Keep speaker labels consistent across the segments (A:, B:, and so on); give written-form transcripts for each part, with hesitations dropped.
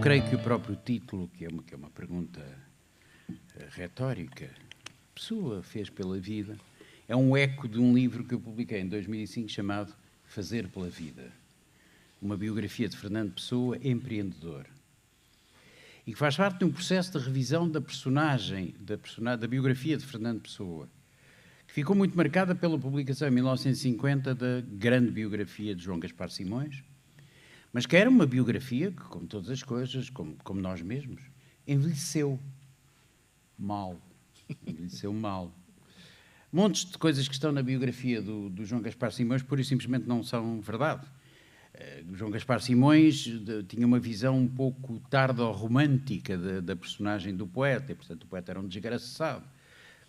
A: creio que o próprio título, que é uma pergunta retórica, Pessoa fez pela vida, é um eco de um livro que eu publiquei em 2005 chamado Fazer pela Vida, uma biografia de Fernando Pessoa, empreendedor, e que faz parte de um processo de revisão da da biografia de Fernando Pessoa, que ficou muito marcada pela publicação em 1950 da grande biografia de João Gaspar Simões, mas que era uma biografia que, como todas as coisas, como nós mesmos, envelheceu mal. Envelheceu mal. Montes de coisas que estão na biografia do João Gaspar Simões pura e simplesmente não são verdade. João Gaspar Simões tinha uma visão um pouco tardo-romântica da personagem do poeta, e, portanto, o poeta era um desgraçado.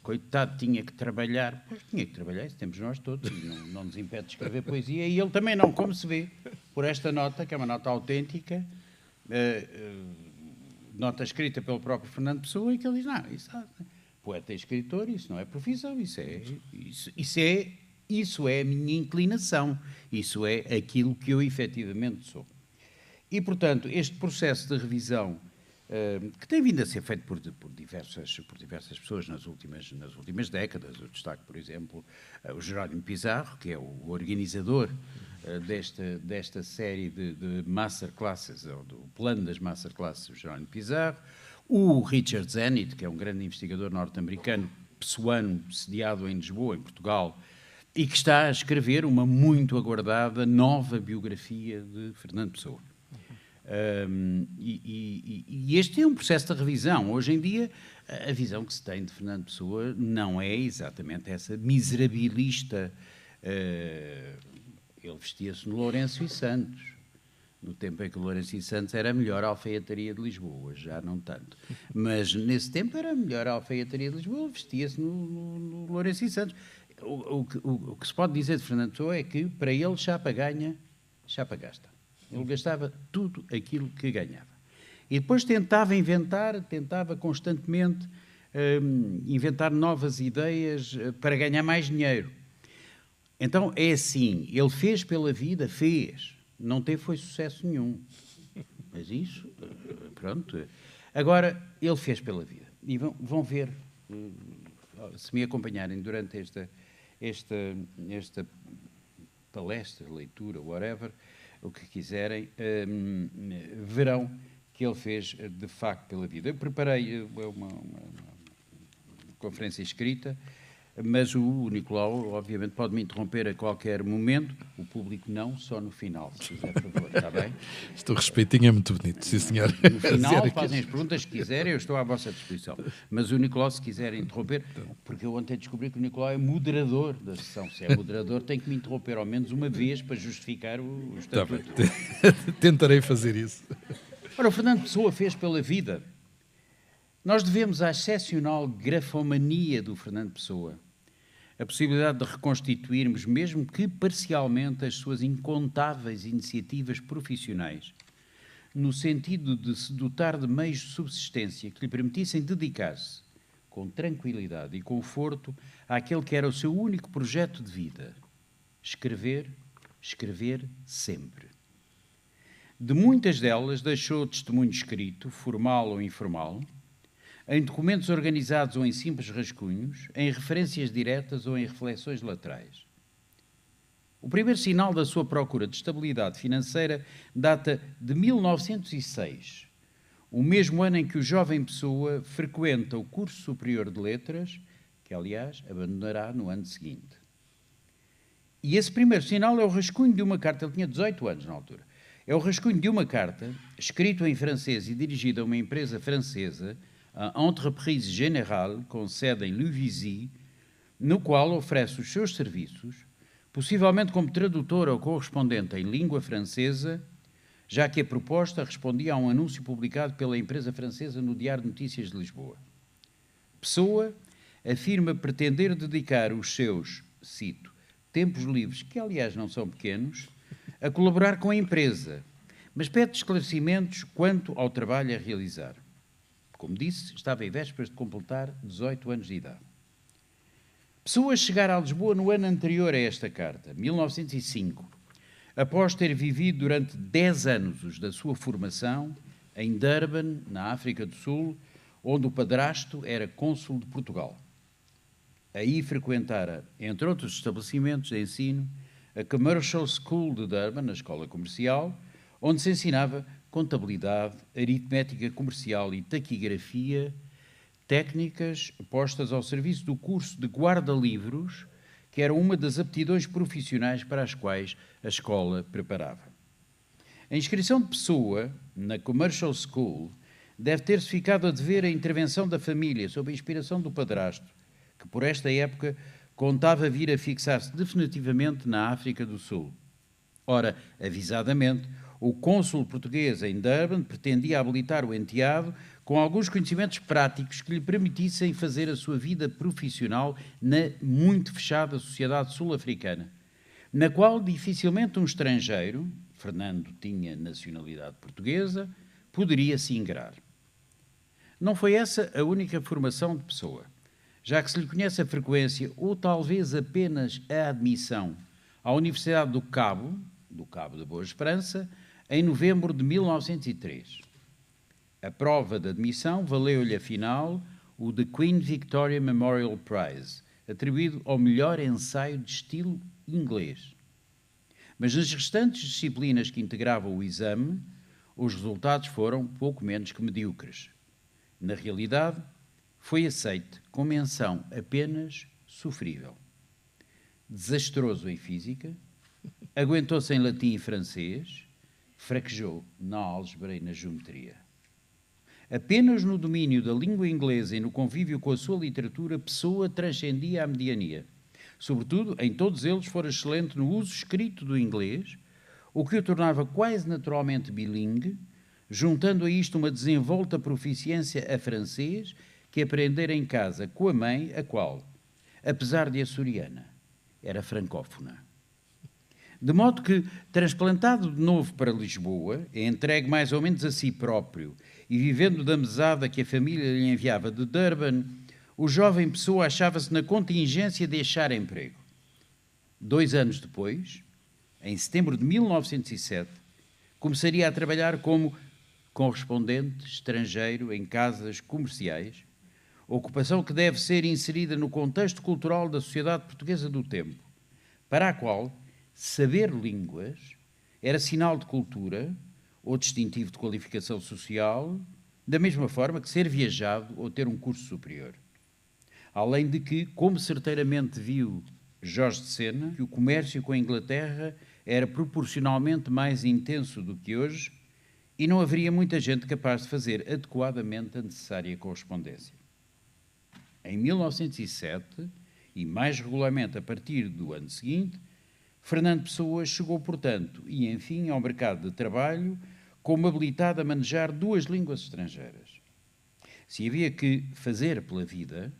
A: Coitado, tinha que trabalhar. Pois tinha que trabalhar, isso temos nós todos, não nos impede de escrever poesia, e ele também não, como se vê, por esta nota, que é uma nota autêntica, nota escrita pelo próprio Fernando Pessoa, e que ele diz, não, poeta e escritor, isso não é profissão, isso é a minha inclinação, isso é aquilo que eu efetivamente sou. E, portanto, este processo de revisão, que tem vindo a ser feito por diversas pessoas nas últimas décadas, eu destaco, por exemplo, o Jerónimo Pizarro, que é o organizador desta série de masterclasses, ou do plano das masterclasses, o Jerónimo Pizarro, o Richard Zenit, que é um grande investigador norte-americano, pessoano, sediado em Lisboa, em Portugal, e que está a escrever uma muito aguardada nova biografia de Fernando Pessoa. E este é um processo de revisão. Hoje em dia, a visão que se tem de Fernando Pessoa não é exatamente essa miserabilista. Ele vestia-se no Lourenço e Santos, no tempo em que o Lourenço e Santos era a melhor alfaiataria de Lisboa, já não tanto. Mas nesse tempo era a melhor alfaiataria de Lisboa, vestia-se no Lourenço e Santos. O que se pode dizer de Fernando Pessoa é que, para ele, chapa ganha, chapa gasta. Ele gastava tudo aquilo que ganhava. E depois tentava constantemente inventar novas ideias para ganhar mais dinheiro. Então, é assim, ele fez pela vida, não foi sucesso nenhum. Mas isso, pronto. Agora, ele fez pela vida. E vão ver, se me acompanharem durante esta palestra, leitura, whatever, o que quiserem, verão que ele fez de facto pela vida. Eu preparei uma conferência escrita, mas o Nicolau, obviamente, pode me interromper a qualquer momento, o público não, só no final, se fizer favor, está bem?
B: Este respeitinho é muito bonito, sim senhor.
A: No final fazem as perguntas que quiserem, eu estou à vossa disposição. Mas o Nicolau, se quiser interromper, porque eu ontem descobri que o Nicolau é moderador da sessão. Se é moderador, tem que me interromper ao menos uma vez para justificar o estatuto.
B: Tentarei fazer isso.
A: Ora, o Fernando Pessoa fez pela vida. Nós devemos à excepcional grafomania do Fernando Pessoa a possibilidade de reconstituirmos, mesmo que parcialmente, as suas incontáveis iniciativas profissionais, no sentido de se dotar de meios de subsistência que lhe permitissem dedicar-se, com tranquilidade e conforto, àquele que era o seu único projeto de vida: escrever sempre. De muitas delas deixou testemunho escrito, formal ou informal, em documentos organizados ou em simples rascunhos, em referências diretas ou em reflexões laterais. O primeiro sinal da sua procura de estabilidade financeira data de 1906, o mesmo ano em que o jovem Pessoa frequenta o curso superior de letras, que, aliás, abandonará no ano seguinte. E esse primeiro sinal é o rascunho de uma carta, ele tinha 18 anos na altura, é o rascunho de uma carta, escrito em francês e dirigida a uma empresa francesa, a Entreprise Générale, com sede em Luvisy, no qual oferece os seus serviços, possivelmente como tradutor ou correspondente em língua francesa, já que a proposta respondia a um anúncio publicado pela empresa francesa no Diário de Notícias de Lisboa. Pessoa afirma pretender dedicar os seus, cito, tempos livres, que aliás não são pequenos, a colaborar com a empresa, mas pede esclarecimentos quanto ao trabalho a realizar. Como disse, estava em vésperas de completar 18 anos de idade. Pessoa chegara a Lisboa no ano anterior a esta carta, 1905, após ter vivido durante 10 anos os da sua formação em Durban, na África do Sul, onde o padrasto era cônsul de Portugal. Aí frequentara, entre outros estabelecimentos de ensino, a Commercial School de Durban, a escola comercial, onde se ensinava contabilidade, aritmética comercial e taquigrafia, técnicas postas ao serviço do curso de guarda-livros, que era uma das aptidões profissionais para as quais a escola preparava. A inscrição de Pessoa na Commercial School deve ter-se ficado a dever a intervenção da família sob a inspiração do padrasto, que por esta época contava vir a fixar-se definitivamente na África do Sul. Ora, avisadamente, o cônsul português em Durban pretendia habilitar o enteado com alguns conhecimentos práticos que lhe permitissem fazer a sua vida profissional na muito fechada sociedade sul-africana, na qual dificilmente um estrangeiro, Fernando tinha nacionalidade portuguesa, poderia se ingrar. Não foi essa a única formação de Pessoa, já que se lhe conhece a frequência, ou talvez apenas a admissão, à Universidade do Cabo da Boa Esperança, em novembro de 1903. A prova de admissão valeu-lhe, afinal, o The Queen Victoria Memorial Prize, atribuído ao melhor ensaio de estilo inglês. Mas nas restantes disciplinas que integravam o exame, os resultados foram pouco menos que medíocres. Na realidade, foi aceite com menção apenas sofrível. Desastroso em física, aguentou-se em latim e francês, fraquejou na álgebra e na geometria. Apenas no domínio da língua inglesa e no convívio com a sua literatura, Pessoa transcendia a mediania. Sobretudo, em todos eles, fora excelente no uso escrito do inglês, o que o tornava quase naturalmente bilingue, juntando a isto uma desenvolta proficiência a francês que aprendera em casa com a mãe, a qual, apesar de açoriana, era francófona. De modo que, transplantado de novo para Lisboa, entregue mais ou menos a si próprio e vivendo da mesada que a família lhe enviava de Durban, o jovem Pessoa achava-se na contingência de achar emprego. 2 anos depois, em setembro de 1907, começaria a trabalhar como correspondente estrangeiro em casas comerciais, ocupação que deve ser inserida no contexto cultural da sociedade portuguesa do tempo, para a qual saber línguas era sinal de cultura ou distintivo de qualificação social, da mesma forma que ser viajado ou ter um curso superior. Além de que, como certeiramente viu Jorge de Sena, que o comércio com a Inglaterra era proporcionalmente mais intenso do que hoje e não haveria muita gente capaz de fazer adequadamente a necessária correspondência. Em 1907, e mais regularmente a partir do ano seguinte, Fernando Pessoa chegou, portanto, e enfim, ao mercado de trabalho, como habilitado a manejar 2 línguas estrangeiras. Se havia que fazer pela vida,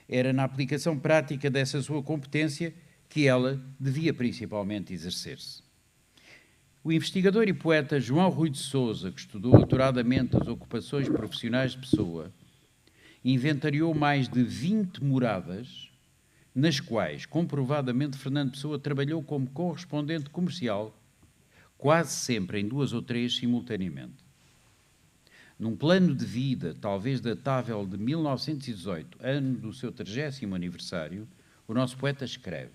A: era na aplicação prática dessa sua competência que ela devia principalmente exercer-se. O investigador e poeta João Rui de Sousa, que estudou aturadamente as ocupações profissionais de Pessoa, inventariou mais de 20 moradas, nas quais, comprovadamente, Fernando Pessoa trabalhou como correspondente comercial, quase sempre em 2 ou 3 simultaneamente. Num plano de vida, talvez datável de 1918, ano do seu 30º aniversário, o nosso poeta escreve: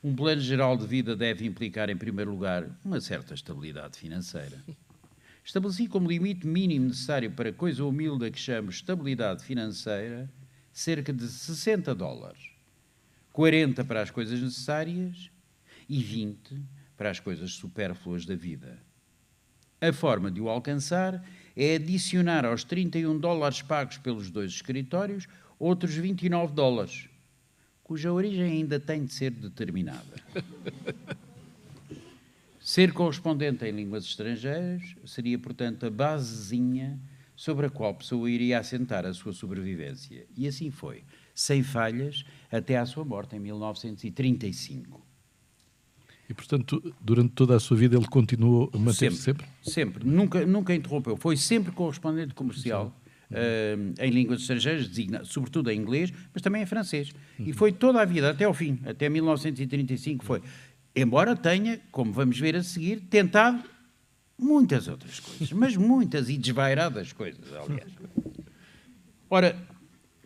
A: um plano geral de vida deve implicar, em primeiro lugar, uma certa estabilidade financeira. Estabeleci como limite mínimo necessário para coisa humilde a que chamo estabilidade financeira cerca de $60, 40 para as coisas necessárias e 20 para as coisas supérfluas da vida. A forma de o alcançar é adicionar aos $31 pagos pelos 2 escritórios outros $29, cuja origem ainda tem de ser determinada. Ser correspondente em línguas estrangeiras seria, portanto, a basezinha sobre a qual a Pessoa iria assentar a sua sobrevivência. E assim foi, sem falhas, até à sua morte em 1935.
B: E, portanto, durante toda a sua vida ele continuou a manter-se sempre?
A: Sempre. Nunca interrompeu. Foi sempre correspondente comercial em línguas estrangeiras, sobretudo em inglês, mas também em francês. E foi toda a vida, até ao fim, até 1935 foi. Embora tenha, como vamos ver a seguir, tentado muitas outras coisas, mas muitas e desvairadas coisas, aliás. Ora,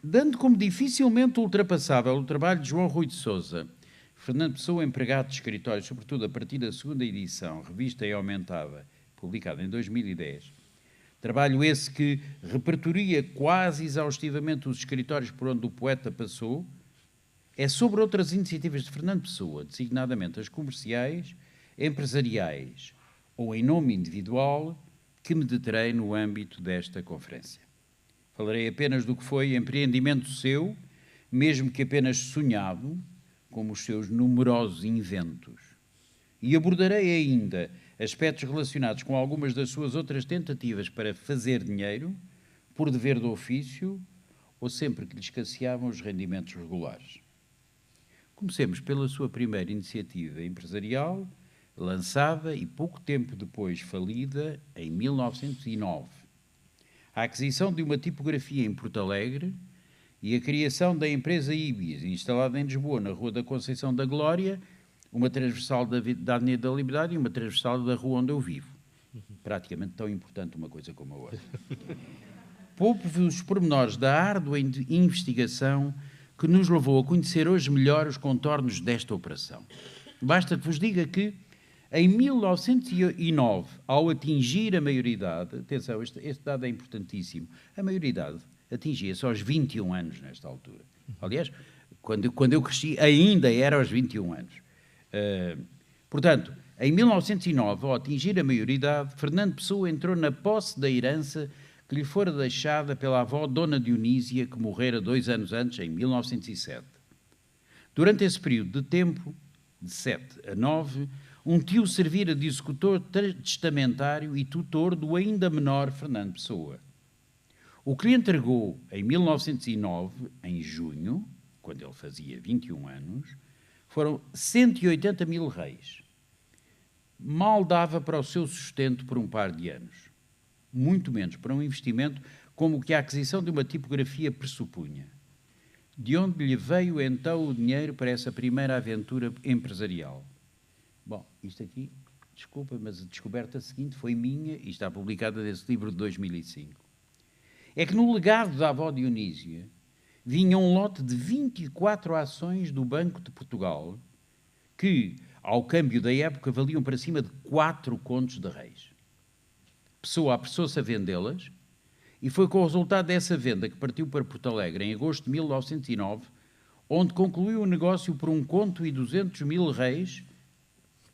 A: dando como dificilmente ultrapassável o trabalho de João Rui de Sousa, Fernando Pessoa, empregado de escritório, sobretudo a partir da segunda edição, revista e aumentada, publicada em 2010, trabalho esse que repertoria quase exaustivamente os escritórios por onde o poeta passou, é sobre outras iniciativas de Fernando Pessoa, designadamente as comerciais, empresariais ou em nome individual, que me deterei no âmbito desta conferência. Falarei apenas do que foi empreendimento seu, mesmo que apenas sonhado, como os seus numerosos inventos. E abordarei ainda aspectos relacionados com algumas das suas outras tentativas para fazer dinheiro, por dever do ofício, ou sempre que lhe escasseavam os rendimentos regulares. Comecemos pela sua primeira iniciativa empresarial, lançada e pouco tempo depois falida, em 1909. A aquisição de uma tipografia em Porto Alegre e a criação da empresa Ibis, instalada em Lisboa, na Rua da Conceição da Glória, uma transversal da Avenida da Liberdade e uma transversal da rua onde eu vivo. Praticamente tão importante uma coisa como a outra. Poupo-vos os pormenores da árdua investigação que nos levou a conhecer hoje melhor os contornos desta operação. Basta que vos diga que, em 1909, ao atingir a maioridade, atenção, este dado é importantíssimo, a maioridade atingia-se aos 21 anos nesta altura. Aliás, quando eu cresci, ainda era aos 21 anos. Portanto, em 1909, ao atingir a maioridade, Fernando Pessoa entrou na posse da herança que lhe fora deixada pela avó Dona Dionísia, que morrera 2 anos antes, em 1907. Durante esse período de tempo, de 7 a 9, um tio servira de executor testamentário e tutor do ainda menor Fernando Pessoa. O que lhe entregou, em 1909, em junho, quando ele fazia 21 anos, foram 180 mil réis. Mal dava para o seu sustento por um par de anos. Muito menos para um investimento como o que a aquisição de uma tipografia pressupunha. De onde lhe veio então o dinheiro para essa primeira aventura empresarial? Bom, isto aqui, desculpa, mas a descoberta seguinte foi minha e está publicada nesse livro de 2005. É que no legado da avó Dionísia vinha um lote de 24 ações do Banco de Portugal que, ao câmbio da época, valiam para cima de 4 contos de réis. Pessoa apressou-se a vendê-las e foi com o resultado dessa venda que partiu para Porto Alegre em agosto de 1909, onde concluiu o negócio por 1 conto e 200 mil réis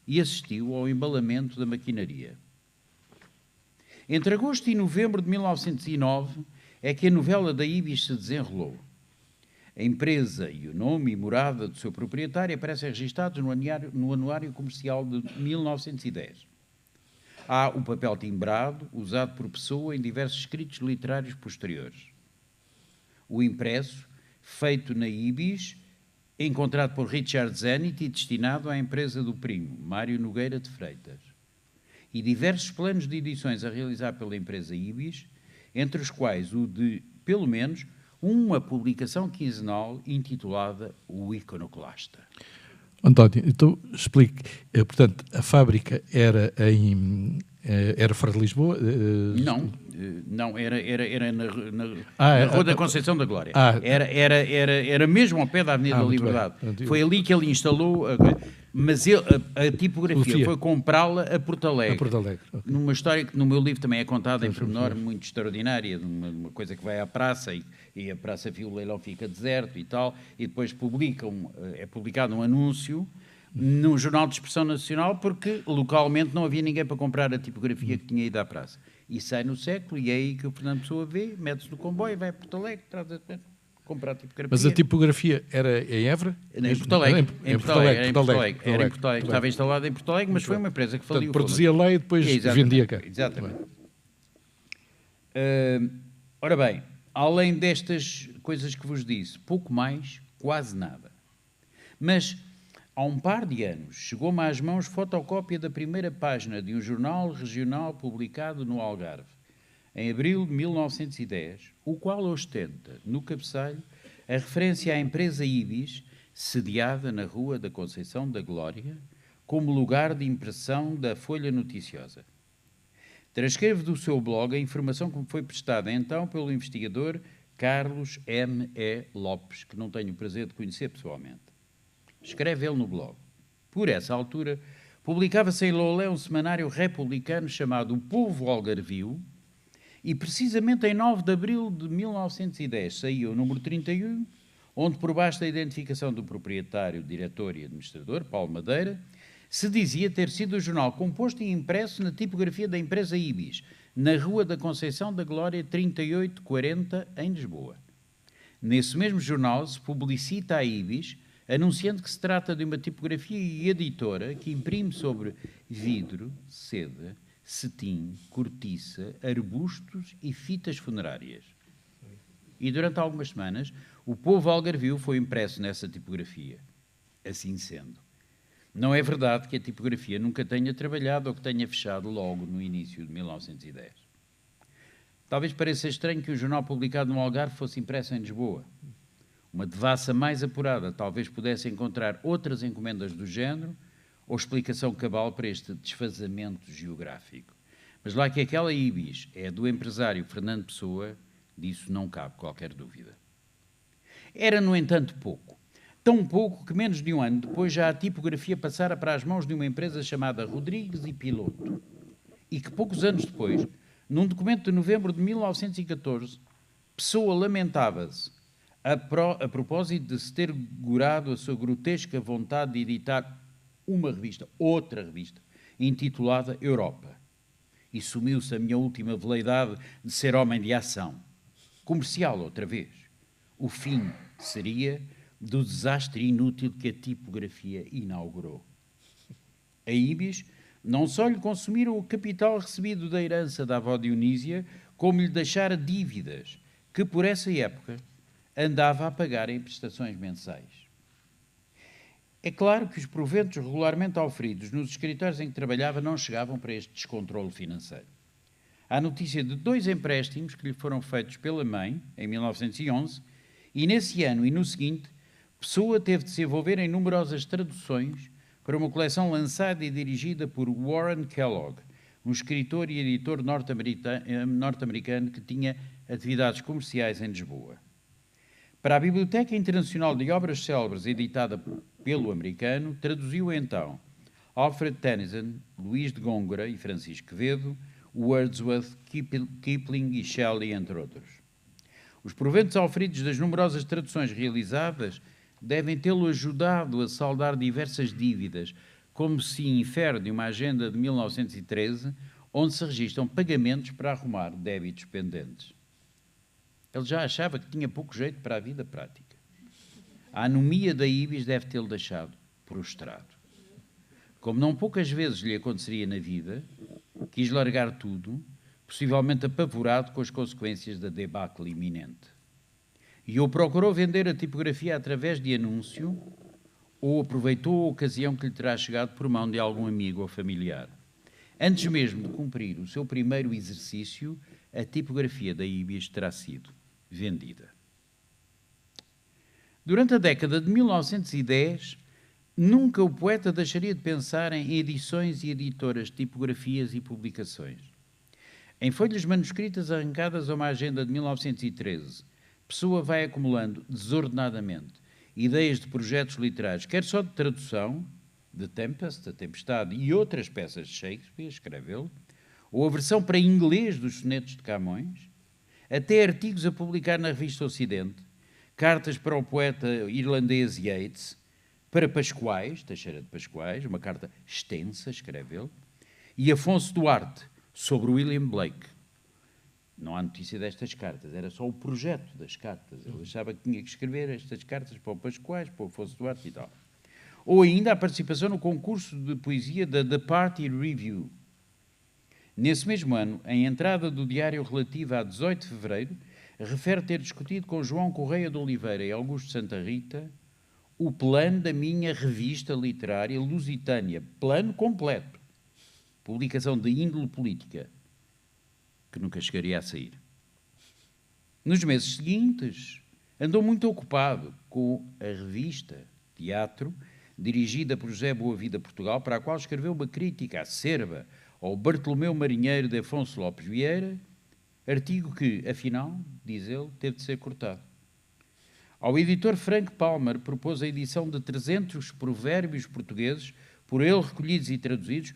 A: e assistiu ao embalamento da maquinaria. Entre agosto e novembro de 1909 é que a novela da Ibis se desenrolou. A empresa e o nome e morada do seu proprietário aparecem registados no Anuário Comercial de 1910. Há o papel timbrado, usado por Pessoa em diversos escritos literários posteriores. O impresso, feito na Ibis, encontrado por Richard Zenit e destinado à empresa do primo, Mário Nogueira de Freitas. E diversos planos de edições a realizar pela empresa Ibis, entre os quais o de, pelo menos, uma publicação quinzenal intitulada O Iconoclasta.
B: António, então explique. Portanto, a fábrica era fora de Lisboa?
A: Não, era na Rua da Conceição da Glória. Era mesmo ao pé da Avenida da Liberdade. Foi ali que ele instalou, mas a tipografia foi comprá-la a Porto Alegre. Okay. Numa história que no meu livro também é contada em pormenor, muito extraordinária, uma coisa que vai à praça e a praça viu o leilão fica deserto e tal, e depois é publicado um anúncio num jornal de expressão nacional porque localmente não havia ninguém para comprar a tipografia que tinha ido à praça. E sai no século, e é aí que o Fernando Pessoa vê, mete-se no comboio, vai a Porto Alegre, comprar a tipografia.
B: Mas a tipografia era em Évora?
A: Em Porto Alegre. Em Porto Alegre. Estava instalada em Porto Alegre, mas foi uma empresa que faliu.
B: Produzia lá e depois vendia cá.
A: Exatamente. Ora bem, além destas coisas que vos disse, pouco mais, quase nada. Mas há um par de anos, chegou-me às mãos fotocópia da primeira página de um jornal regional publicado no Algarve, em abril de 1910, o qual ostenta, no cabeçalho, a referência à empresa Ibis, sediada na Rua da Conceição da Glória, como lugar de impressão da Folha Noticiosa. Transcrevo do seu blog a informação que me foi prestada então pelo investigador Carlos M.E. Lopes, que não tenho o prazer de conhecer pessoalmente. Escreve ele no blog. Por essa altura, publicava-se em Loulé um semanário republicano chamado O Povo Algarvio, e precisamente em 9 de abril de 1910 saiu o número 31, onde, por baixo da identificação do proprietário, diretor e administrador, Paulo Madeira, se dizia ter sido o jornal composto e impresso na tipografia da empresa Ibis, na Rua da Conceição da Glória 3840, em Lisboa. Nesse mesmo jornal se publicita a Ibis, anunciando que se trata de uma tipografia e editora que imprime sobre vidro, seda, cetim, cortiça, arbustos e fitas funerárias. E durante algumas semanas, o Povo Algarvio foi impresso nessa tipografia. Assim sendo, não é verdade que a tipografia nunca tenha trabalhado ou que tenha fechado logo no início de 1910. Talvez pareça estranho que um jornal publicado no Algarve fosse impresso em Lisboa. Uma devassa mais apurada talvez pudesse encontrar outras encomendas do género ou explicação cabal para este desfazamento geográfico. Mas lá que aquela Ibis é do empresário Fernando Pessoa, disso não cabe qualquer dúvida. Era, no entanto, pouco. Tão pouco que menos de um ano depois já a tipografia passara para as mãos de uma empresa chamada Rodrigues e Piloto. E que poucos anos depois, num documento de novembro de 1914, Pessoa lamentava-se a propósito de se ter gorado a sua grotesca vontade de editar uma revista, outra revista, intitulada Europa. E sumiu-se a minha última veleidade de ser homem de ação. Comercial, outra vez. O fim seria do desastre inútil que a tipografia inaugurou. A Ibis não só lhe consumiram o capital recebido da herança da avó Dionísia, como lhe deixara dívidas, que por essa época andava a pagar em prestações mensais. É claro que os proventos regularmente auferidos nos escritórios em que trabalhava não chegavam para este descontrole financeiro. Há notícia de 2 empréstimos que lhe foram feitos pela mãe, em 1911, e nesse ano e no seguinte, Pessoa teve de se envolver em numerosas traduções para uma coleção lançada e dirigida por Warren Kellogg, um escritor e editor norte-americano que tinha atividades comerciais em Lisboa. Para a Biblioteca Internacional de Obras Célebres, editada pelo americano, traduziu então Alfred Tennyson, Luís de Góngora e Francisco Quevedo, Wordsworth, Kipling e Shelley, entre outros. Os proventos auferidos das numerosas traduções realizadas devem tê-lo ajudado a saldar diversas dívidas, como se infere de uma agenda de 1913, onde se registram pagamentos para arrumar débitos pendentes. Ele já achava que tinha pouco jeito para a vida prática. A anomia da Ibis deve tê-lo deixado prostrado. Como não poucas vezes lhe aconteceria na vida, quis largar tudo, possivelmente apavorado com as consequências da debacle iminente. E ou procurou vender a tipografia através de anúncio, ou aproveitou a ocasião que lhe terá chegado por mão de algum amigo ou familiar. Antes mesmo de cumprir o seu primeiro exercício, a tipografia da Ibis terá sido vendida. Durante a década de 1910, nunca o poeta deixaria de pensar em edições e editoras, tipografias e publicações. Em folhas manuscritas arrancadas a uma agenda de 1913, Pessoa vai acumulando desordenadamente ideias de projetos literários, quer só de tradução, de Tempest, a Tempestade e outras peças de Shakespeare, escreve ele, ou a versão para inglês dos sonetos de Camões, até artigos a publicar na revista Ocidente, cartas para o poeta irlandês Yeats, para Pascoais, Teixeira de Pascoais, uma carta extensa, escreve ele, e Afonso Duarte, sobre William Blake. Não há notícia destas cartas, era só o projeto das cartas. Ele achava que tinha que escrever estas cartas para o Pascoais, para o Afonso Duarte e tal. Ou ainda a participação no concurso de poesia da The Party Review. Nesse mesmo ano, em entrada do diário relativa a 18 de fevereiro, refere ter discutido com João Correia de Oliveira e Augusto Santa Rita o plano da minha revista literária lusitânia, plano completo, publicação de índole política, que nunca chegaria a sair. Nos meses seguintes, andou muito ocupado com a revista Teatro, dirigida por José Boa Vida Portugal, para a qual escreveu uma crítica acerba ao Bartolomeu Marinheiro de Afonso Lopes Vieira, artigo que, afinal, diz ele, teve de ser cortado. Ao editor Frank Palmer propôs a edição de 300 provérbios portugueses, por ele recolhidos e traduzidos,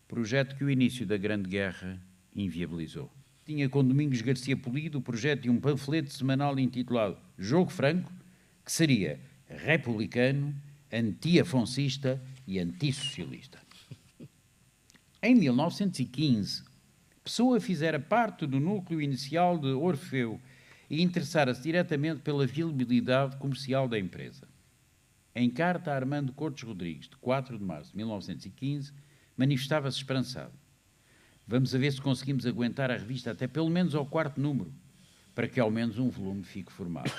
A: projeto que o início da Grande Guerra inviabilizou. Tinha com Domingos Garcia Polido o projeto de um panfleto semanal intitulado Jogo Franco, que seria republicano, anti-afoncista e antissocialista. Em 1915, Pessoa fizera parte do núcleo inicial de Orfeu e interessara-se diretamente pela viabilidade comercial da empresa. Em carta a Armando Cortes Rodrigues, de 4 de março de 1915, manifestava-se esperançado. Vamos a ver se conseguimos aguentar a revista até pelo menos ao 4º número, para que ao menos um volume fique formado.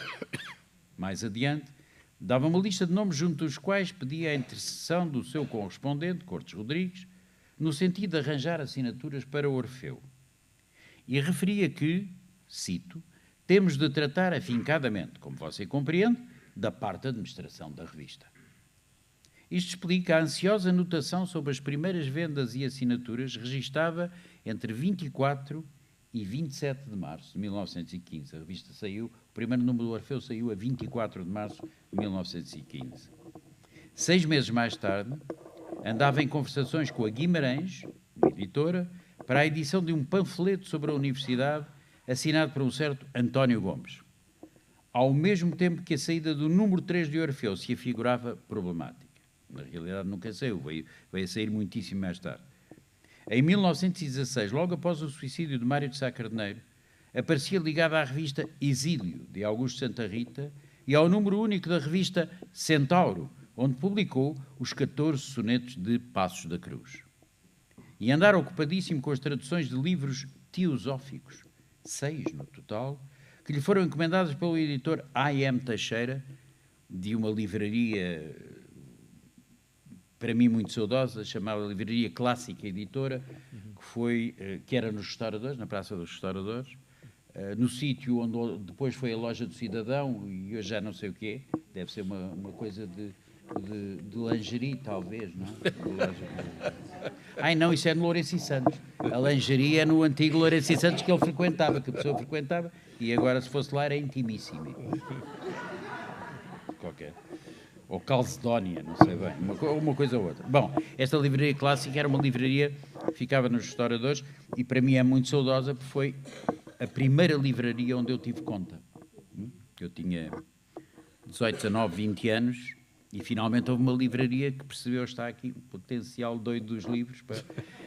A: Mais adiante, dava uma lista de nomes junto dos quais pedia a intercessão do seu correspondente, Cortes Rodrigues, no sentido de arranjar assinaturas para Orfeu. E referia que, cito, temos de tratar afincadamente, como você compreende, da parte da administração da revista. Isto explica a ansiosa anotação sobre as primeiras vendas e assinaturas registada entre 24 e 27 de março de 1915. A revista saiu, o primeiro número do Orfeu saiu a 24 de março de 1915. 6 meses mais tarde, andava em conversações com a Guimarães, uma editora, para a edição de um panfleto sobre a universidade, assinado por um certo António Gomes, ao mesmo tempo que a saída do número 3 de Orfeu se afigurava problemática. Na realidade nunca saiu, veio a sair muitíssimo mais tarde. Em 1916, logo após o suicídio de Mário de Sá Carneiro, aparecia ligada à revista Exílio, de Augusto Santa Rita, e ao número único da revista Centauro, onde publicou os 14 sonetos de Passos da Cruz. E andara ocupadíssimo com as traduções de livros teosóficos, 6 no total, que lhe foram encomendadas pelo editor A.M. Teixeira, de uma livraria, para mim muito saudosa, chamada Livraria Clássica Editora, que era nos Restauradores, na Praça dos Restauradores, no sítio onde depois foi a Loja do Cidadão, e eu já não sei o quê, deve ser uma coisa de lingerie, talvez, não é? Ai, não, isso é no Lourenço e Santos. A lingerie é no antigo Lourenço e Santos que ele frequentava, que a pessoa frequentava, e agora, se fosse lá, era intimíssimo. Qualquer. Ou Calcedónia, não sei bem, uma coisa ou outra. Bom, esta livraria clássica era uma livraria que ficava nos Restauradores, e para mim é muito saudosa, porque foi a primeira livraria onde eu tive conta. Eu tinha 18, 19, 20 anos, e finalmente houve uma livraria que percebeu, está aqui, o potencial doido dos livros, para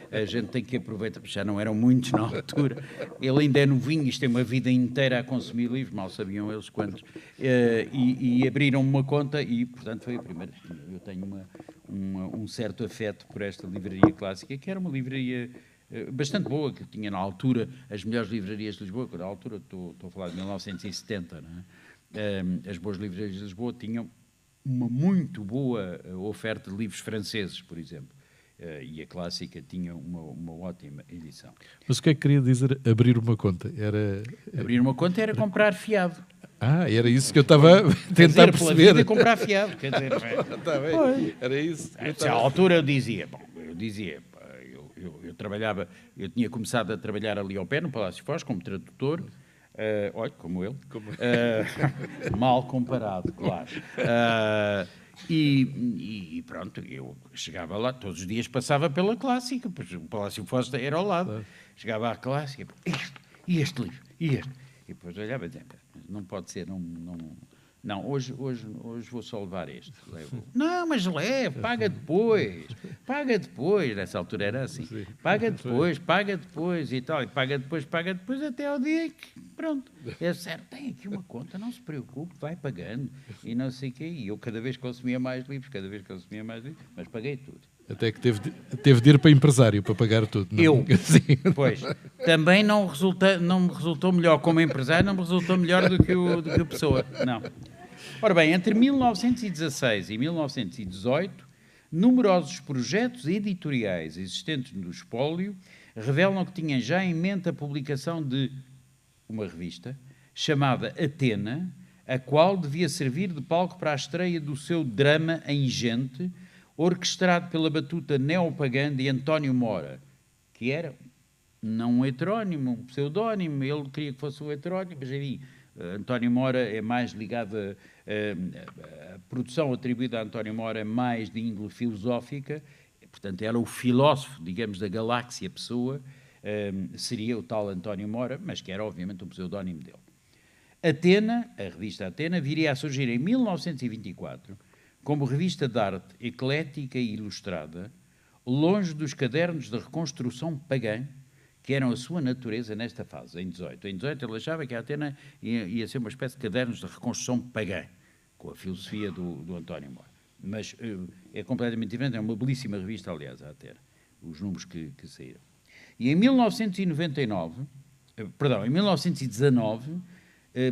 A: a gente tem que aproveitar, porque já não eram muitos na altura. Ele ainda é novinho, isto tem uma vida inteira a consumir livros, mal sabiam eles quantos, e abriram uma conta e, portanto, foi a primeira. Eu tenho um certo afeto por esta livraria clássica, que era uma livraria bastante boa, que tinha na altura as melhores livrarias de Lisboa, que na altura, estou a falar de 1970, não é? As boas livrarias de Lisboa tinham uma muito boa oferta de livros franceses, por exemplo, e a clássica tinha uma ótima edição.
B: Mas o que é que queria dizer abrir uma conta?
A: Abrir uma conta era comprar fiado.
B: Era isso que eu estava a tentar perceber.
A: Pela vida, comprar fiado. Quer dizer,
B: está bem, era isso.
A: À altura eu dizia, eu trabalhava, eu tinha começado a trabalhar ali ao pé, no Palácio Foz, como tradutor. Olha, como ele. Mal comparado, claro. E pronto, eu chegava lá, todos os dias passava pela Clássica, pois o Palácio Foz era ao lado. Chegava à Clássica, e este livro, e este. E depois olhava e dizia, não pode ser, não, hoje vou só levar este. Levo. Não, mas leve, paga depois. Nessa altura era assim. Paga depois e tal. E paga depois até ao dia que, pronto. É certo, tem aqui uma conta, não se preocupe, vai pagando. E não sei o quê. E eu cada vez consumia mais livros, mas paguei tudo.
B: Até que teve de ir para empresário para pagar tudo. Não?
A: Eu? Sim. Pois. Também não me resultou melhor como empresário, não me resultou melhor do que a pessoa. Não. Ora bem, entre 1916 e 1918, numerosos projetos editoriais existentes no espólio revelam que tinham já em mente a publicação de uma revista chamada Atena, a qual devia servir de palco para a estreia do seu drama em gente, orquestrado pela batuta neopagã de António Mora, que era não um heterónimo, um pseudónimo. Ele queria que fosse um heterónimo, mas enfim, António Mora é mais ligado a produção atribuída a António Mora é mais de índole filosófica, portanto era o filósofo, digamos, da galáxia Pessoa, seria o tal António Mora, mas que era obviamente um pseudónimo dele. Atena, a revista Atena, viria a surgir em 1924 como revista de arte eclética e ilustrada, longe dos cadernos de reconstrução pagã, que eram a sua natureza nesta fase, em 18. Em 18 ele achava que a Atena ia ser uma espécie de cadernos de reconstrução pagã, com a filosofia do António Mora. Mas é completamente diferente, é uma belíssima revista, aliás, a Atena, os números que saíram. E em 1919, em 1919,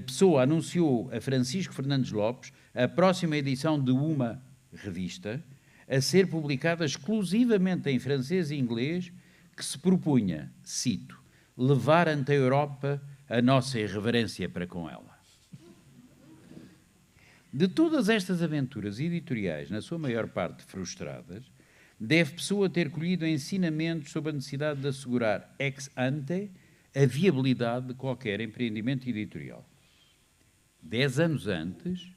A: Pessoa anunciou a Francisco Fernandes Lopes a próxima edição de uma revista, a ser publicada exclusivamente em francês e inglês, que se propunha, cito, levar ante a Europa a nossa irreverência para com ela. De todas estas aventuras editoriais, na sua maior parte frustradas, deve Pessoa ter colhido ensinamentos sobre a necessidade de assegurar ex ante a viabilidade de qualquer empreendimento editorial. 10 anos antes,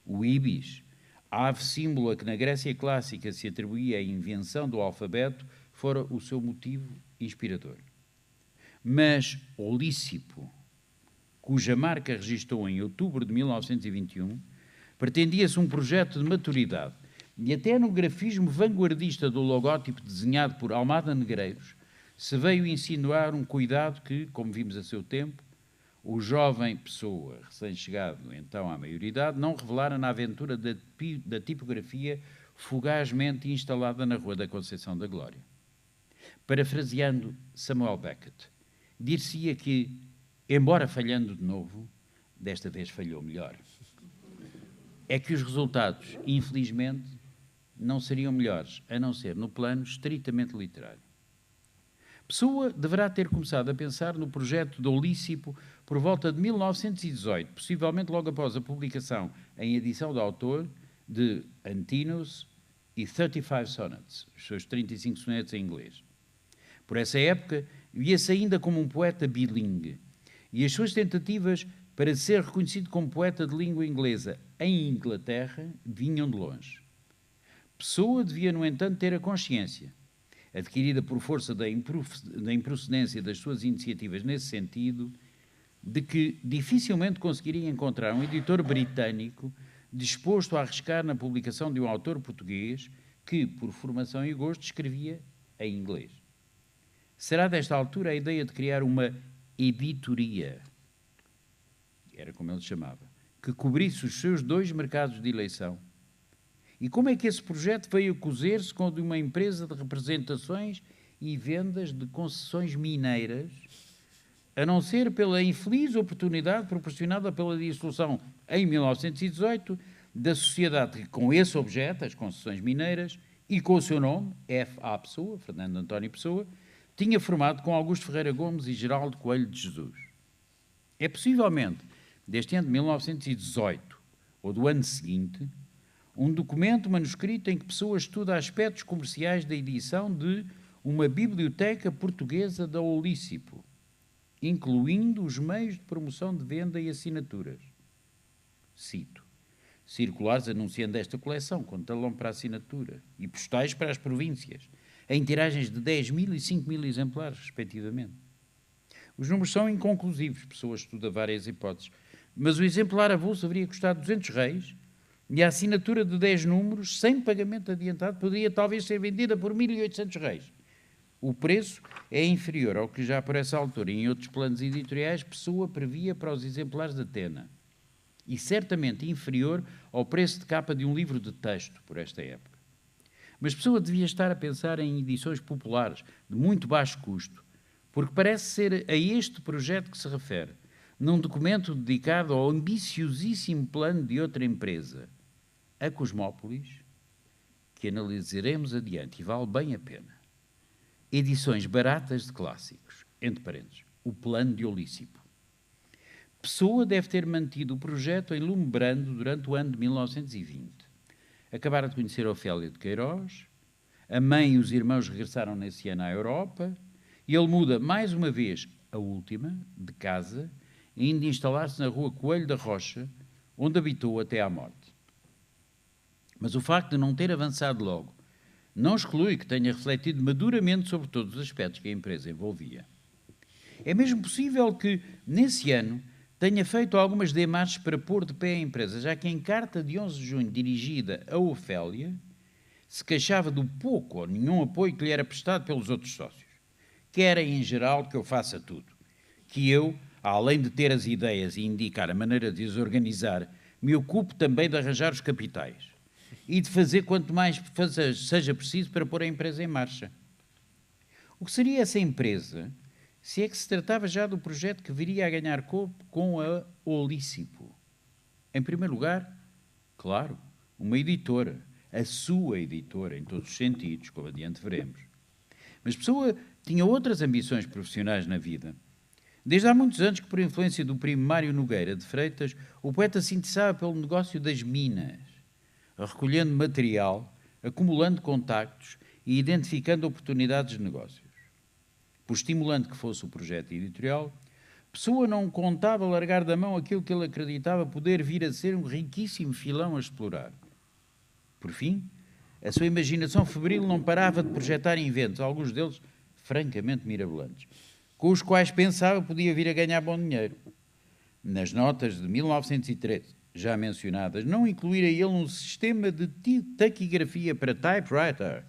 A: o Ibis, a ave símbolo a que na Grécia clássica se atribuía a invenção do alfabeto, fora o seu motivo inspirador. Mas o Lícipo, cuja marca registrou em outubro de 1921, pretendia-se um projeto de maturidade, e até no grafismo vanguardista do logótipo desenhado por Almada Negreiros se veio insinuar um cuidado que, como vimos a seu tempo, o jovem Pessoa, recém-chegado então à maioridade, não revelara na aventura da tipografia fugazmente instalada na Rua da Conceição da Glória. Parafraseando Samuel Beckett, dir-se-ia que, embora falhando de novo, desta vez falhou melhor. É que os resultados, infelizmente, não seriam melhores, a não ser no plano estritamente literário. Pessoa deverá ter começado a pensar no projeto do Lícipo por volta de 1918, possivelmente logo após a publicação em edição do autor de Antinous e 35 Sonnets, os seus 35 sonetos em inglês. Por essa época, via-se ainda como um poeta bilingue, e as suas tentativas para ser reconhecido como poeta de língua inglesa em Inglaterra vinham de longe. Pessoa devia, no entanto, ter a consciência, adquirida por força da improcedência das suas iniciativas nesse sentido, de que dificilmente conseguiria encontrar um editor britânico disposto a arriscar na publicação de um autor português que, por formação e gosto, escrevia em inglês. Será desta altura a ideia de criar uma editoria, era como ele chamava, que cobrisse os seus dois mercados de eleição. E como é que esse projeto veio cozer-se com o de uma empresa de representações e vendas de concessões mineiras, a não ser pela infeliz oportunidade proporcionada pela dissolução, em 1918, da sociedade que, com esse objeto, as concessões mineiras, e com o seu nome, F.A. Pessoa, Fernando António Pessoa, tinha formado com Augusto Ferreira Gomes e Geraldo Coelho de Jesus. É possivelmente, deste ano de 1918, ou do ano seguinte, um documento manuscrito em que Pessoa estuda aspectos comerciais da edição de uma biblioteca portuguesa da Olícipo, incluindo os meios de promoção de venda e assinaturas. Cito: circulares anunciando esta coleção, com talão para assinatura, e postais para as províncias, em tiragens de 10.000 e 5.000 exemplares, respectivamente. Os números são inconclusivos, Pessoa estuda várias hipóteses, mas o exemplar avulso haveria custado 200 réis, e a assinatura de 10 números, sem pagamento adiantado, poderia talvez ser vendida por 1.800 réis. O preço é inferior ao que já por essa altura, em outros planos editoriais, Pessoa previa para os exemplares de Atena, e certamente inferior ao preço de capa de um livro de texto por esta época. Mas Pessoa devia estar a pensar em edições populares, de muito baixo custo, porque parece ser a este projeto que se refere, num documento dedicado ao ambiciosíssimo plano de outra empresa, a Cosmópolis, que analisaremos adiante e vale bem a pena. Edições baratas de clássicos, entre parênteses, o plano de Olícipo. Pessoa deve ter mantido o projeto em lume brando durante o ano de 1920. Acabara de conhecer Ofélia de Queiroz, a mãe e os irmãos regressaram nesse ano à Europa, E ele muda, mais uma vez, a última, de casa, indo instalar-se na rua Coelho da Rocha, onde habitou até à morte. Mas o facto de não ter avançado logo não exclui que tenha refletido maduramente sobre todos os aspectos que a empresa envolvia. É mesmo possível que, nesse ano, tenha feito algumas demarches para pôr de pé a empresa, já que em carta de 11 de junho dirigida a Ofélia, se queixava do pouco ou nenhum apoio que lhe era prestado pelos outros sócios. Querem, em geral, que eu faça tudo. Que eu, além de ter as ideias e indicar a maneira de as organizar, me ocupo também de arranjar os capitais e de fazer quanto mais seja preciso para pôr a empresa em marcha. O que seria essa empresa, se é que se tratava já do projeto que viria a ganhar corpo com a Olícipo? Em primeiro lugar, claro, uma editora, a sua editora, em todos os sentidos, como adiante veremos. Mas Pessoa tinha outras ambições profissionais na vida. Desde há muitos anos que, por influência do primo Mário Nogueira de Freitas, o poeta se interessava pelo negócio das minas, recolhendo material, acumulando contactos e identificando oportunidades de negócios. Por estimulante que fosse o projeto editorial, Pessoa não contava largar da mão aquilo que ele acreditava poder vir a ser um riquíssimo filão a explorar. Por fim, a sua imaginação febril não parava de projetar inventos, alguns deles francamente mirabolantes, com os quais pensava podia vir a ganhar bom dinheiro. Nas notas de 1913, já mencionadas, não incluíra ele um sistema de taquigrafia para typewriter.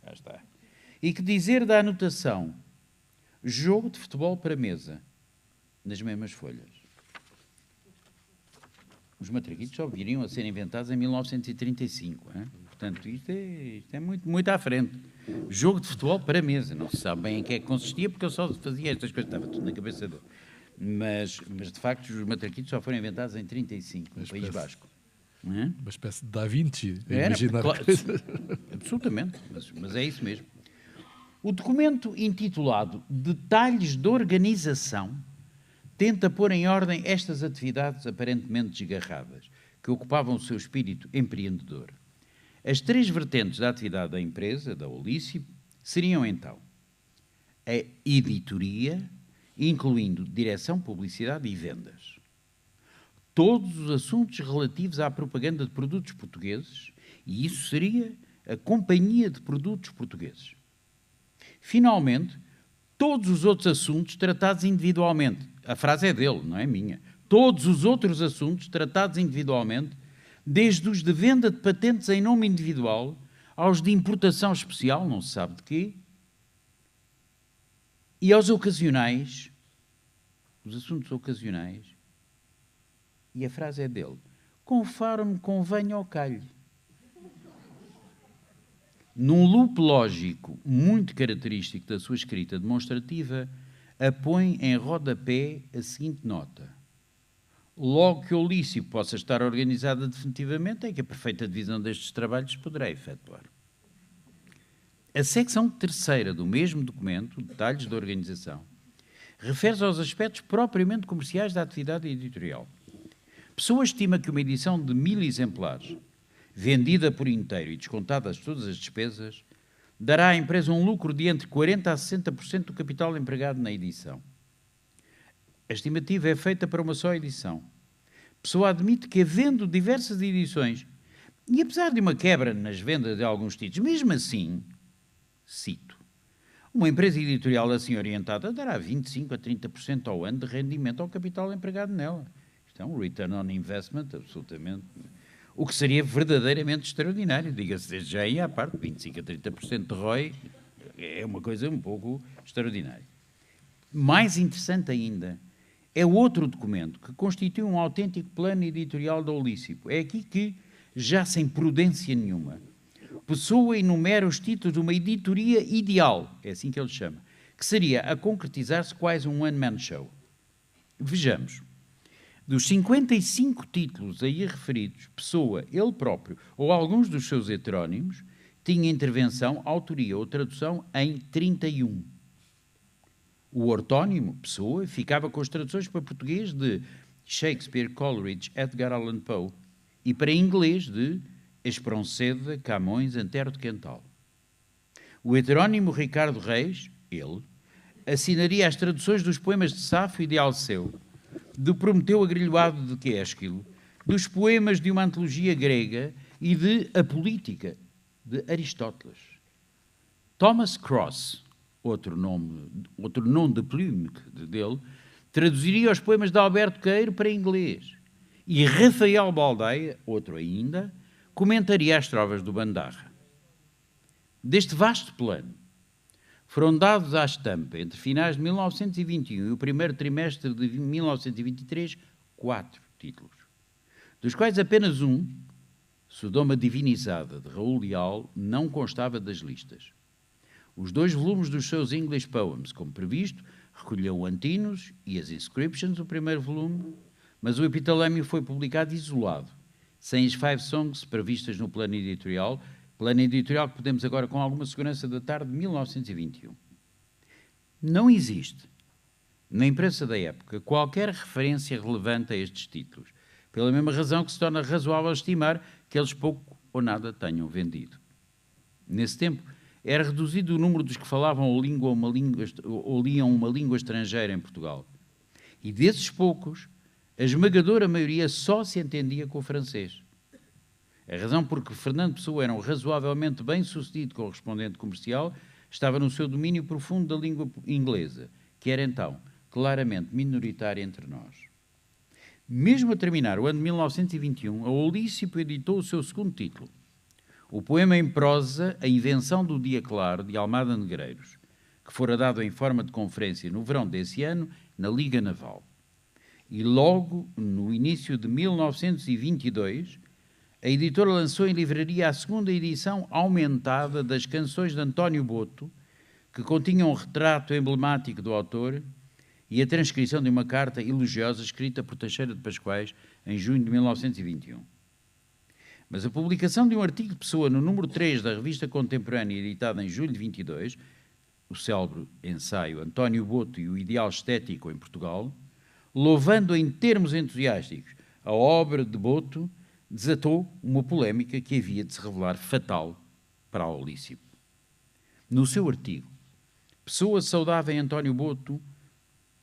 A: Já está. E que dizer da anotação jogo de futebol para mesa, nas mesmas folhas. Os matraquitos só viriam a ser inventados em 1935. Hein? Portanto, isto é muito, muito à frente. Jogo de futebol para mesa. Não se sabe bem em que é que consistia, porque eu só fazia estas coisas, estava tudo na cabeça dele. Mas de facto, os matraquitos só foram inventados em 35, no País Basco.
B: Uma espécie de Da Vinci,
A: Era,
B: imaginar
A: claro, absolutamente, mas é isso mesmo. O documento intitulado Detalhes de Organização tenta pôr em ordem estas atividades aparentemente desgarradas, que ocupavam o seu espírito empreendedor. As três vertentes da atividade da empresa, da Olícipo, seriam então a editoria, incluindo direção, publicidade e vendas. Todos os assuntos relativos à propaganda de produtos portugueses, e isso seria a Companhia de Produtos Portugueses. Finalmente, todos os outros assuntos tratados individualmente. A frase é dele, não é minha. Todos os outros assuntos tratados individualmente, desde os de venda de patentes em nome individual, aos de importação especial, não se sabe de quê, e aos ocasionais, os assuntos ocasionais, e a frase é dele, conforme convenha ao calho. Num loop lógico muito característico da sua escrita demonstrativa, apõe em rodapé a seguinte nota. Logo que o Olícipo possa estar organizada definitivamente, é que a perfeita divisão destes trabalhos se poderá efetuar. A secção terceira do mesmo documento, Detalhes da Organização, refere-se aos aspectos propriamente comerciais da atividade editorial. Pessoa estima que uma edição de 1000 exemplares, vendida por inteiro e descontadas todas as despesas, dará à empresa um lucro de entre 40% a 60% do capital empregado na edição. A estimativa é feita para uma só edição. Pessoa admite que, havendo diversas edições, e apesar de uma quebra nas vendas de alguns títulos, mesmo assim, cito, uma empresa editorial assim orientada dará 25% a 30% ao ano de rendimento ao capital empregado nela. Isto é um return on investment absolutamente... O que seria verdadeiramente extraordinário, diga-se desde já aí à parte, 25% a 30% de ROI é uma coisa um pouco extraordinária. Mais interessante ainda, é outro documento que constitui um autêntico plano editorial da Olícipo. É aqui que, já sem prudência nenhuma, Pessoa enumera os títulos de uma editoria ideal, é assim que ele chama, que seria a concretizar-se quase um one-man show. Vejamos. Dos 55 títulos aí referidos, Pessoa, ele próprio, ou alguns dos seus heterónimos, tinha intervenção, autoria ou tradução em 31. O ortónimo, Pessoa, ficava com as traduções para português de Shakespeare, Coleridge, Edgar Allan Poe e para inglês de Espronceda, Camões, Antero de Quental. O heterónimo Ricardo Reis, ele, assinaria as traduções dos poemas de Safo e de Alceu, de Prometeu agrilhoado de Quésquilo, dos poemas de uma antologia grega e de A Política, de Aristóteles. Thomas Cross, outro nome de plume dele, traduziria os poemas de Alberto Queiro para inglês. E Rafael Baldeia, outro ainda, comentaria as trovas do Bandarra. Deste vasto plano, foram dados à estampa, entre finais de 1921 e o primeiro trimestre de 1923, 4 títulos, dos quais apenas um, Sodoma Divinizada, de Raul Leal, não constava das listas. Os 2 volumes dos seus English Poems, como previsto, recolheu o Antinous e as Inscriptions, o primeiro volume, mas o epitalémio foi publicado isolado, sem as 5 songs previstas no plano editorial que podemos agora com alguma segurança datar de 1921. Não existe, na imprensa da época, qualquer referência relevante a estes títulos, pela mesma razão que se torna razoável estimar que eles pouco ou nada tenham vendido. Nesse tempo, era reduzido o número dos que falavam ou liam uma língua estrangeira em Portugal. E desses poucos, a esmagadora maioria só se entendia com o francês. A razão por que Fernando Pessoa era um razoavelmente bem-sucedido correspondente comercial estava no seu domínio profundo da língua inglesa, que era então claramente minoritária entre nós. Mesmo a terminar o ano de 1921, a Olícipo editou o seu segundo título, o poema em prosa A Invenção do Dia Claro, de Almada Negreiros, que fora dado em forma de conferência no verão desse ano na Liga Naval. E logo no início de 1922, a editora lançou em livraria a segunda edição aumentada das Canções de António Boto, que continham um retrato emblemático do autor e a transcrição de uma carta elogiosa escrita por Teixeira de Pascoais em junho de 1921. Mas a publicação de um artigo de Pessoa no número 3 da Revista Contemporânea, editada em julho de 22, o célebre ensaio António Boto e o Ideal Estético em Portugal, louvando em termos entusiásticos a obra de Boto, desatou uma polémica que havia de se revelar fatal para a Olícipo. No seu artigo, Pessoa saudava em António Boto,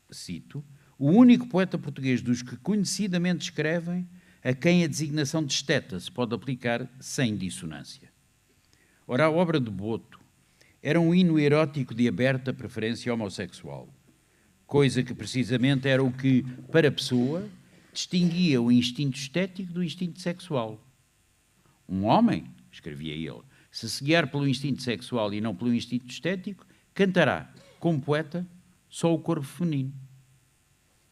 A: cito, o único poeta português dos que conhecidamente escrevem a quem a designação de esteta se pode aplicar sem dissonância. Ora, a obra de Boto era um hino erótico de aberta preferência homossexual, coisa que precisamente era o que, para Pessoa, distinguia o instinto estético do instinto sexual. Um homem, escrevia ele, se se guiar pelo instinto sexual e não pelo instinto estético, cantará, como poeta, só o corpo feminino.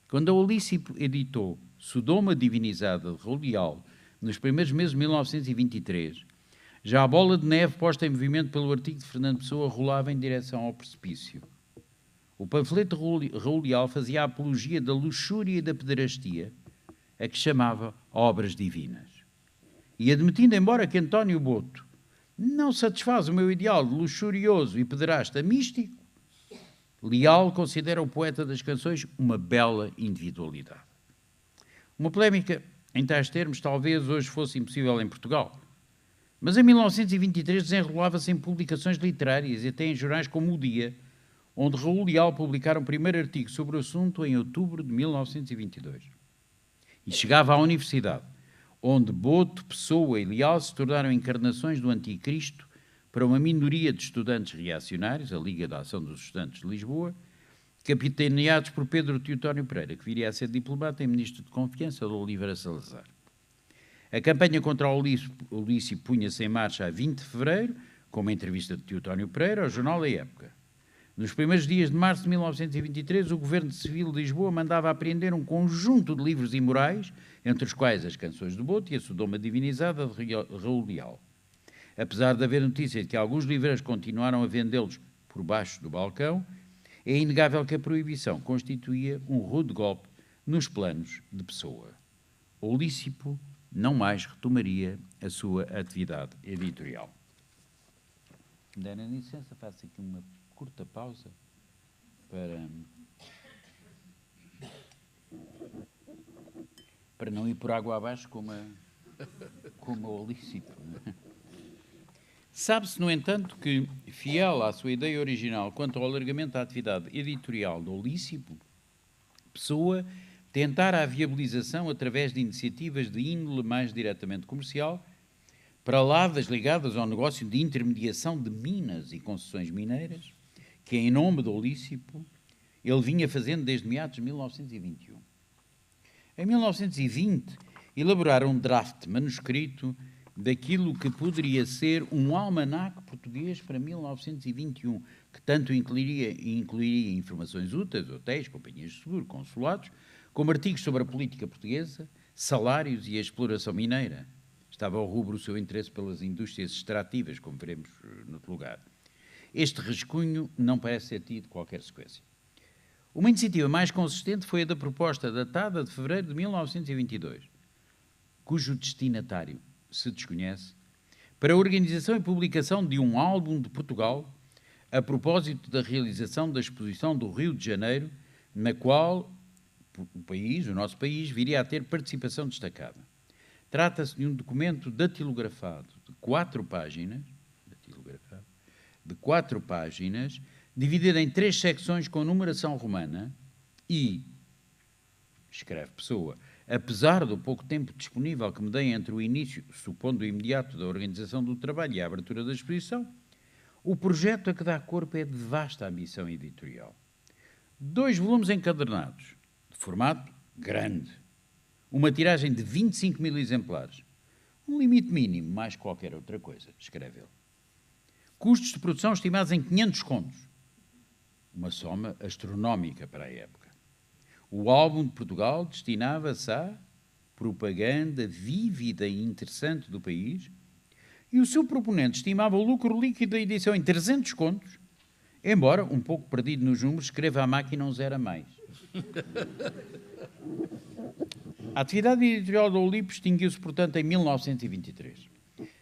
A: Quando a Olícipo editou Sodoma Divinizada, de Raul Leal, nos primeiros meses de 1923, já a bola de neve posta em movimento pelo artigo de Fernando Pessoa rolava em direção ao precipício. O panfleto de Raul Leal fazia a apologia da luxúria e da pederastia, a que chamava obras divinas. E admitindo, embora que António Boto não satisfaz o meu ideal de luxurioso e pederasta místico, Leal considera o poeta das canções uma bela individualidade. Uma polémica, em tais termos, talvez hoje fosse impossível em Portugal, mas em 1923 desenrolava-se em publicações literárias e até em jornais como O Dia, onde Raul Leal publicara um primeiro artigo sobre o assunto em outubro de 1922. E chegava à universidade, onde Boto, Pessoa e Leal se tornaram encarnações do anticristo para uma minoria de estudantes reacionários, a Liga da Ação dos Estudantes de Lisboa, capitaneados por Pedro Teotónio Pereira, que viria a ser diplomata e ministro de confiança de Oliveira Salazar. A campanha contra o Olícipo punha-se em marcha a 20 de fevereiro, com uma entrevista de Teotónio Pereira ao jornal A Época. Nos primeiros dias de março de 1923, o Governo Civil de Lisboa mandava apreender um conjunto de livros imorais, entre os quais as Canções de Boto e a Sodoma Divinizada de Raul Leal. Apesar de haver notícia de que alguns livreiros continuaram a vendê-los por baixo do balcão, é inegável que a proibição constituía um rude golpe nos planos de Pessoa. Olícipo não mais retomaria a sua atividade editorial. Me deram licença, faço aqui uma curta pausa para não ir por água abaixo como a Olícipo. Sabe-se, no entanto, que, fiel à sua ideia original quanto ao alargamento da atividade editorial do Lícipo, Pessoa tentara a viabilização através de iniciativas de índole mais diretamente comercial, para lá das ligadas ao negócio de intermediação de minas e concessões mineiras, que, em nome do Lícipo, ele vinha fazendo desde meados de 1921. Em 1920, elaboraram um draft manuscrito daquilo que poderia ser um almanaque português para 1921, que tanto incluiria informações úteis, hotéis, companhias de seguro, consulados, como artigos sobre a política portuguesa, salários e a exploração mineira. Estava ao rubro o seu interesse pelas indústrias extrativas, como veremos no outro lugar. Este rascunho não parece ter tido qualquer sequência. Uma iniciativa mais consistente foi a da proposta datada de fevereiro de 1922, cujo destinatário se desconhece, para a organização e publicação de um álbum de Portugal a propósito da realização da exposição do Rio de Janeiro, na qual o nosso país, viria a ter participação destacada. Trata-se de um documento datilografado de 4 páginas, dividido em 3 secções com numeração romana e, escreve Pessoa, apesar do pouco tempo disponível que me dei entre o início, supondo o imediato, da organização do trabalho e a abertura da exposição, o projeto a que dá corpo é de vasta ambição editorial. 2 volumes encadernados, de formato grande, uma tiragem de 25.000 exemplares, um limite mínimo, mais qualquer outra coisa, escreve ele. Custos de produção estimados em 500 contos, uma soma astronómica para a época. O álbum de Portugal destinava-se à propaganda vívida e interessante do país, e o seu proponente estimava o lucro líquido da edição em 300 contos, embora, um pouco perdido nos números, escreva à máquina um zero a mais. A atividade editorial do Oulipo extinguiu-se, portanto, em 1923.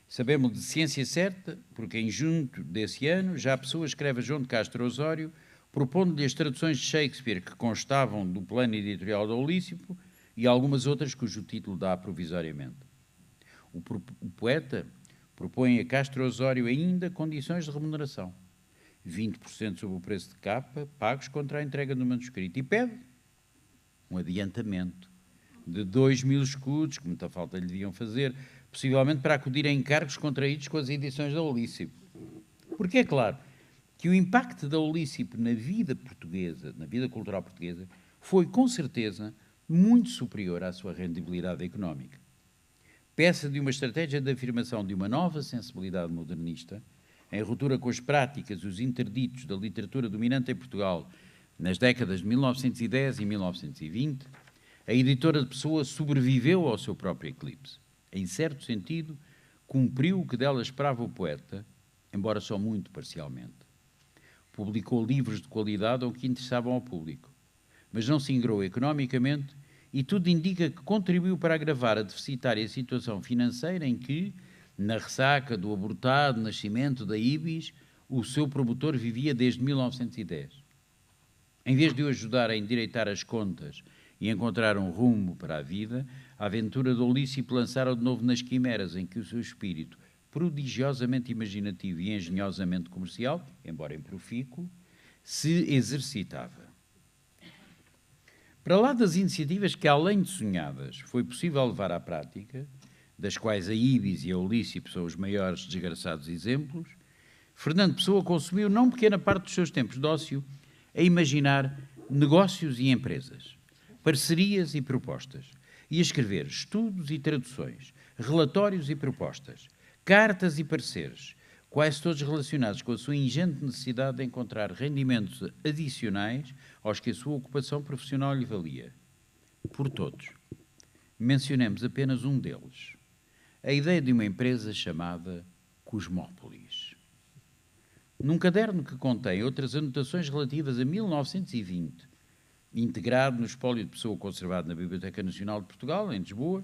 A: Sabemos de ciência certa, porque em junho desse ano já a Pessoa escreve a João de Castro Osório, propondo-lhe as traduções de Shakespeare que constavam do plano editorial do Lícipo e algumas outras cujo título dá provisoriamente. O poeta propõe a Castro Osório ainda condições de remuneração, 20% sobre o preço de capa, pagos contra a entrega do manuscrito, e pede um adiantamento de 2.000 escudos, que muita falta lhe deviam fazer, possivelmente para acudir a encargos contraídos com as edições da Lícipo. Porque é claro que o impacto da Lícipo na vida portuguesa, na vida cultural portuguesa, foi, com certeza, muito superior à sua rendibilidade económica. Peça de uma estratégia de afirmação de uma nova sensibilidade modernista, em ruptura com as práticas e os interditos da literatura dominante em Portugal nas décadas de 1910 e 1920, a editora de Pessoa sobreviveu ao seu próprio eclipse. Em certo sentido, cumpriu o que dela esperava o poeta, embora só muito parcialmente. Publicou livros de qualidade ao que interessavam ao público, mas não se ingrou economicamente e tudo indica que contribuiu para agravar a deficitária situação financeira em que, na ressaca do abortado nascimento da Ibis, o seu promotor vivia desde 1910. Em vez de o ajudar a endireitar as contas e encontrar um rumo para a vida, a aventura do Lícipo lançara de novo nas quimeras em que o seu espírito, prodigiosamente imaginativo e engenhosamente comercial, embora improfícuo, se exercitava. Para lá das iniciativas que, além de sonhadas, foi possível levar à prática, das quais a Ibis e a Lícipo são os maiores desgraçados exemplos, Fernando Pessoa consumiu não pequena parte dos seus tempos de ócio a imaginar negócios e empresas, parcerias e propostas, e a escrever estudos e traduções, relatórios e propostas, cartas e pareceres, quase todos relacionados com a sua ingente necessidade de encontrar rendimentos adicionais aos que a sua ocupação profissional lhe valia. Por todos. Mencionemos apenas um deles, a ideia de uma empresa chamada Cosmópolis. Num caderno que contém outras anotações relativas a 1920, integrado no espólio de Pessoa conservado na Biblioteca Nacional de Portugal, em Lisboa,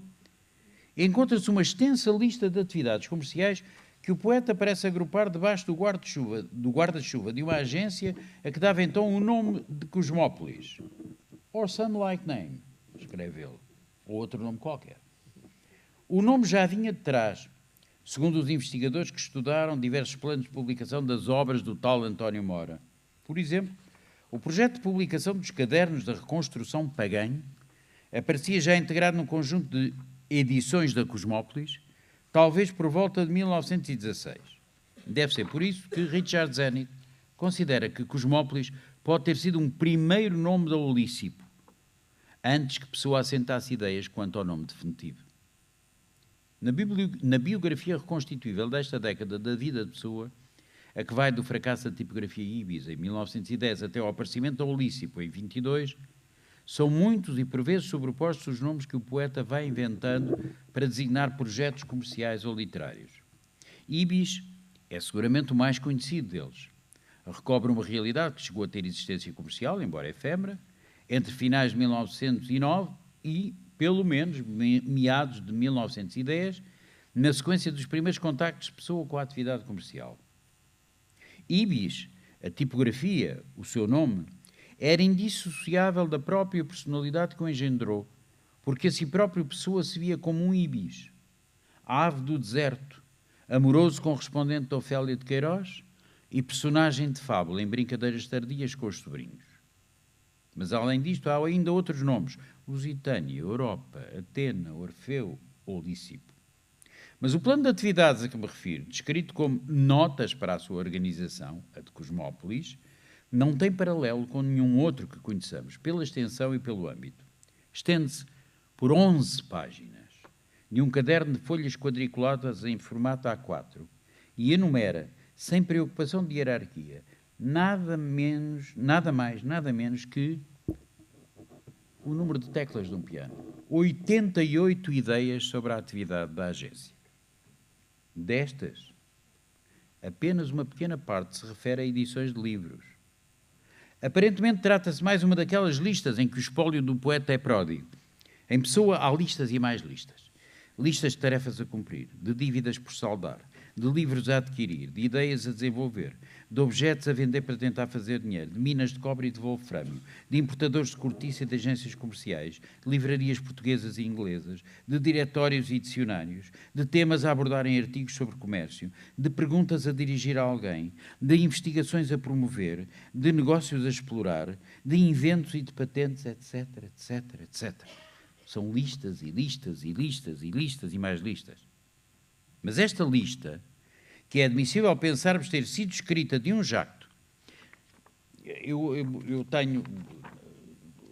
A: encontra-se uma extensa lista de atividades comerciais que o poeta parece agrupar debaixo do guarda-chuva de uma agência a que dava então o nome de Cosmópolis. Or some like name, escreve ele, ou outro nome qualquer. O nome já vinha de trás, segundo os investigadores que estudaram diversos planos de publicação das obras do tal António Mora. Por exemplo, o projeto de publicação dos Cadernos da Reconstrução Pagã aparecia já integrado num conjunto de edições da Cosmópolis, talvez por volta de 1916. Deve ser por isso que Richard Zenit considera que Cosmópolis pode ter sido um primeiro nome da Olícipo, antes que Pessoa assentasse ideias quanto ao nome definitivo. Na biografia reconstituível desta década da vida de Pessoa, a que vai do fracasso da tipografia Ibis em 1910 até ao aparecimento da Olícipo em 22, são muitos e por vezes sobrepostos os nomes que o poeta vai inventando para designar projetos comerciais ou literários. Ibis é seguramente o mais conhecido deles. Recobre uma realidade que chegou a ter existência comercial, embora efêmera, entre finais de 1909 e, pelo menos, meados de 1910, na sequência dos primeiros contactos de Pessoa com a atividade comercial. Ibis, a tipografia, o seu nome, era indissociável da própria personalidade que o engendrou, porque a si próprio Pessoa se via como um ibis, ave do deserto, amoroso correspondente de Ofélia de Queiroz e personagem de fábula em brincadeiras tardias com os sobrinhos. Mas, além disto, há ainda outros nomes: Lusitânia, Europa, Atena, Orfeu ou Lícipo. Mas o plano de atividades a que me refiro, descrito como notas para a sua organização, a de Cosmópolis, não tem paralelo com nenhum outro que conheçamos, pela extensão e pelo âmbito. Estende-se por 11 páginas, de um caderno de folhas quadriculadas em formato A4, e enumera, sem preocupação de hierarquia, nada mais, nada menos que o número de teclas de um piano. 88 ideias sobre a atividade da agência. Destas, apenas uma pequena parte se refere a edições de livros. Aparentemente trata-se mais uma daquelas listas em que o espólio do poeta é pródigo. Em Pessoa há listas e mais listas. Listas de tarefas a cumprir, de dívidas por saldar, de livros a adquirir, de ideias a desenvolver, de objetos a vender para tentar fazer dinheiro, de minas de cobre e de wolframio, de importadores de cortiça e de agências comerciais, de livrarias portuguesas e inglesas, de diretórios e dicionários, de temas a abordar em artigos sobre comércio, de perguntas a dirigir a alguém, de investigações a promover, de negócios a explorar, de inventos e de patentes, etc, etc, etc. São listas e listas e listas e listas e mais listas. Mas esta lista, que é admissível pensarmos ter sido escrita de um jacto,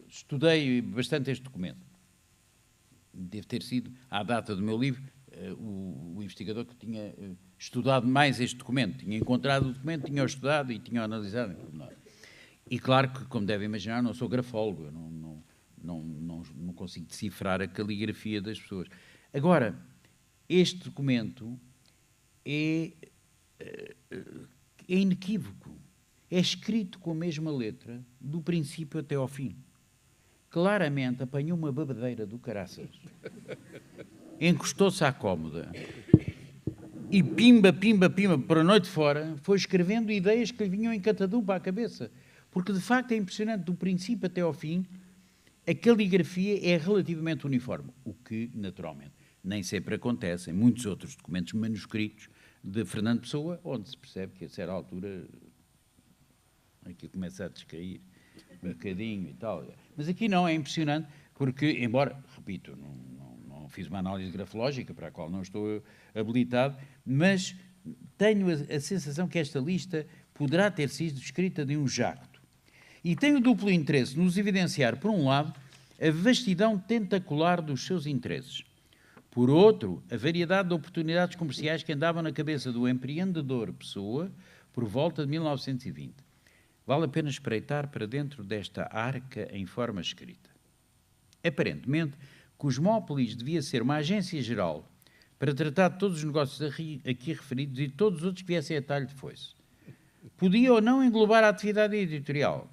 A: estudei bastante este documento. Deve ter sido, à data do meu livro, o investigador que tinha estudado mais este documento. Tinha encontrado o documento, tinha estudado e tinha analisado. E claro que, como devem imaginar, não sou grafólogo, eu não consigo decifrar a caligrafia das pessoas. Agora, este documento é inequívoco. É escrito com a mesma letra, do princípio até ao fim. Claramente apanhou uma babadeira do caraças, encostou-se à cómoda e pimba, pimba, pimba, por a noite fora, foi escrevendo ideias que lhe vinham em catadupa à cabeça. Porque, de facto, é impressionante, do princípio até ao fim, a caligrafia é relativamente uniforme, o que, naturalmente, nem sempre acontece em muitos outros documentos manuscritos de Fernando Pessoa, onde se percebe que, a certa altura, aqui começa a descair um bocadinho e tal. Mas aqui não, é impressionante, porque, embora, repito, não fiz uma análise grafológica, para a qual não estou habilitado, mas tenho a sensação que esta lista poderá ter sido escrita de um jacto. E tem o duplo interesse nos evidenciar, por um lado, a vastidão tentacular dos seus interesses. Por outro, a variedade de oportunidades comerciais que andavam na cabeça do empreendedor Pessoa por volta de 1920. Vale a pena espreitar para dentro desta arca em forma escrita. Aparentemente, Cosmópolis devia ser uma agência geral para tratar de todos os negócios aqui referidos e todos os outros que viessem a talho de foice. Podia ou não englobar a atividade editorial.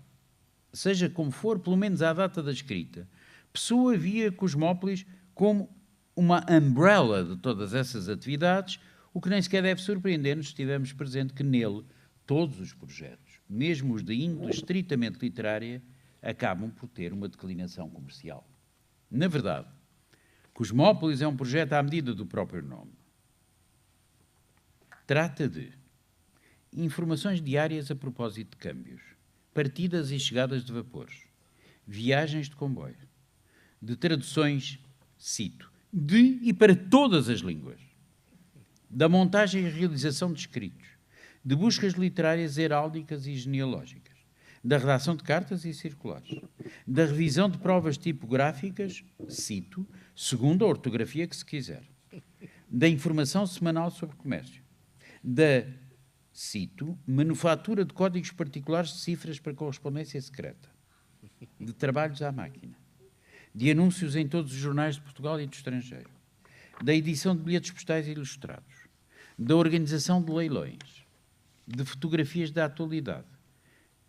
A: Seja como for, pelo menos à data da escrita, Pessoa via Cosmópolis como uma umbrella de todas essas atividades, o que nem sequer deve surpreender-nos se tivermos presente que nele todos os projetos, mesmo os de índole estritamente literária, acabam por ter uma declinação comercial. Na verdade, Cosmópolis é um projeto à medida do próprio nome. Trata de informações diárias a propósito de câmbios, partidas e chegadas de vapores, viagens de comboio, de traduções, cito, de e para todas as línguas, da montagem e realização de escritos, de buscas literárias heráldicas e genealógicas, da redação de cartas e circulares, da revisão de provas tipográficas, cito, segundo a ortografia que se quiser, da informação semanal sobre comércio, da, cito, manufatura de códigos particulares de cifras para correspondência secreta, de trabalhos à máquina, de anúncios em todos os jornais de Portugal e do estrangeiro, da edição de bilhetes postais ilustrados, da organização de leilões, de fotografias da atualidade,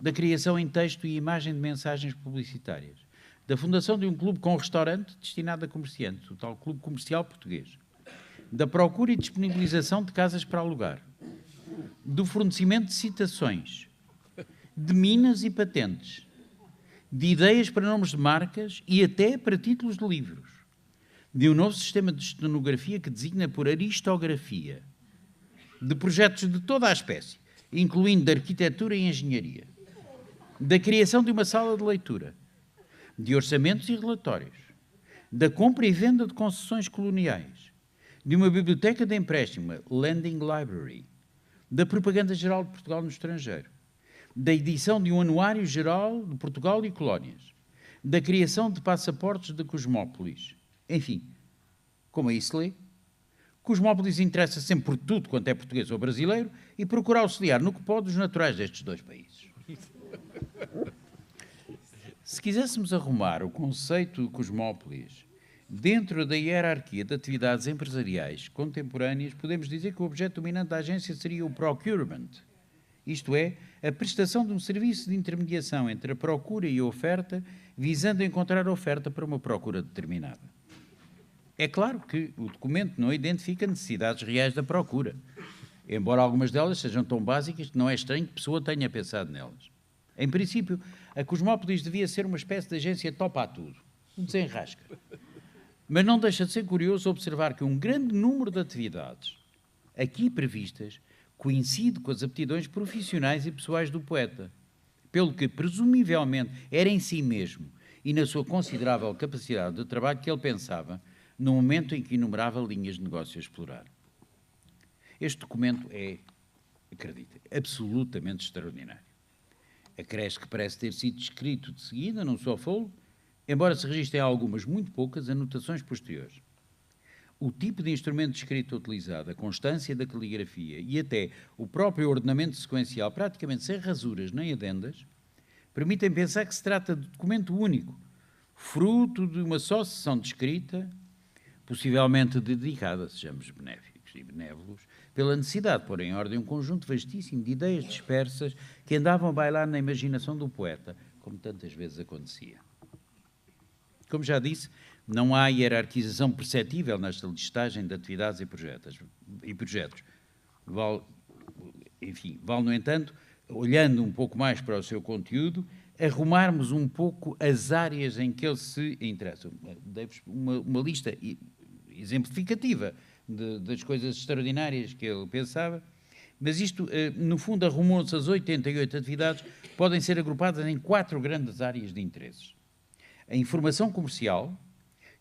A: da criação em texto e imagem de mensagens publicitárias, da fundação de um clube com restaurante destinado a comerciantes, o tal Clube Comercial Português, da procura e disponibilização de casas para alugar, do fornecimento de citações, de minas e patentes, de ideias para nomes de marcas e até para títulos de livros, de um novo sistema de estenografia que designa por aristografia, de projetos de toda a espécie, incluindo de arquitetura e engenharia, da criação de uma sala de leitura, de orçamentos e relatórios, da compra e venda de concessões coloniais, de uma biblioteca de empréstimo, Lending Library, da propaganda geral de Portugal no estrangeiro, da edição de um anuário geral de Portugal e colónias, da criação de passaportes da Cosmópolis. Enfim, como aí se lê, Cosmópolis interessa sempre por tudo quanto é português ou brasileiro e procura auxiliar no que pode os naturais destes dois países. Se quiséssemos arrumar o conceito de Cosmópolis dentro da hierarquia de atividades empresariais contemporâneas, podemos dizer que o objeto dominante da agência seria o procurement, isto é, a prestação de um serviço de intermediação entre a procura e a oferta, visando encontrar a oferta para uma procura determinada. É claro que o documento não identifica necessidades reais da procura, embora algumas delas sejam tão básicas que não é estranho que a pessoa tenha pensado nelas. Em princípio, a Cosmópolis devia ser uma espécie de agência topa a tudo, um desenrasca. Mas não deixa de ser curioso observar que um grande número de atividades aqui previstas coincide com as aptidões profissionais e pessoais do poeta, pelo que, presumivelmente, era em si mesmo e na sua considerável capacidade de trabalho que ele pensava no momento em que enumerava linhas de negócio a explorar. Este documento é, acredita, absolutamente extraordinário. Acresce que parece ter sido escrito de seguida, num só fôlego, embora se registrem algumas, muito poucas, anotações posteriores. O tipo de instrumento de escrita utilizado, a constância da caligrafia e até o próprio ordenamento sequencial, praticamente sem rasuras nem adendas, permitem pensar que se trata de documento único, fruto de uma só sessão de escrita, possivelmente dedicada, sejamos benéficos e benévolos, pela necessidade de pôr em ordem um conjunto vastíssimo de ideias dispersas que andavam a bailar na imaginação do poeta, como tantas vezes acontecia. Como já disse, não há hierarquização perceptível nesta listagem de atividades e projetos. Vale, no entanto, olhando um pouco mais para o seu conteúdo, arrumarmos um pouco as áreas em que ele se interessa. Dei-vos uma lista exemplificativa das coisas extraordinárias que ele pensava, mas isto, no fundo, arrumou-se as 88 atividades, podem ser agrupadas em 4 grandes áreas de interesses. A informação comercial,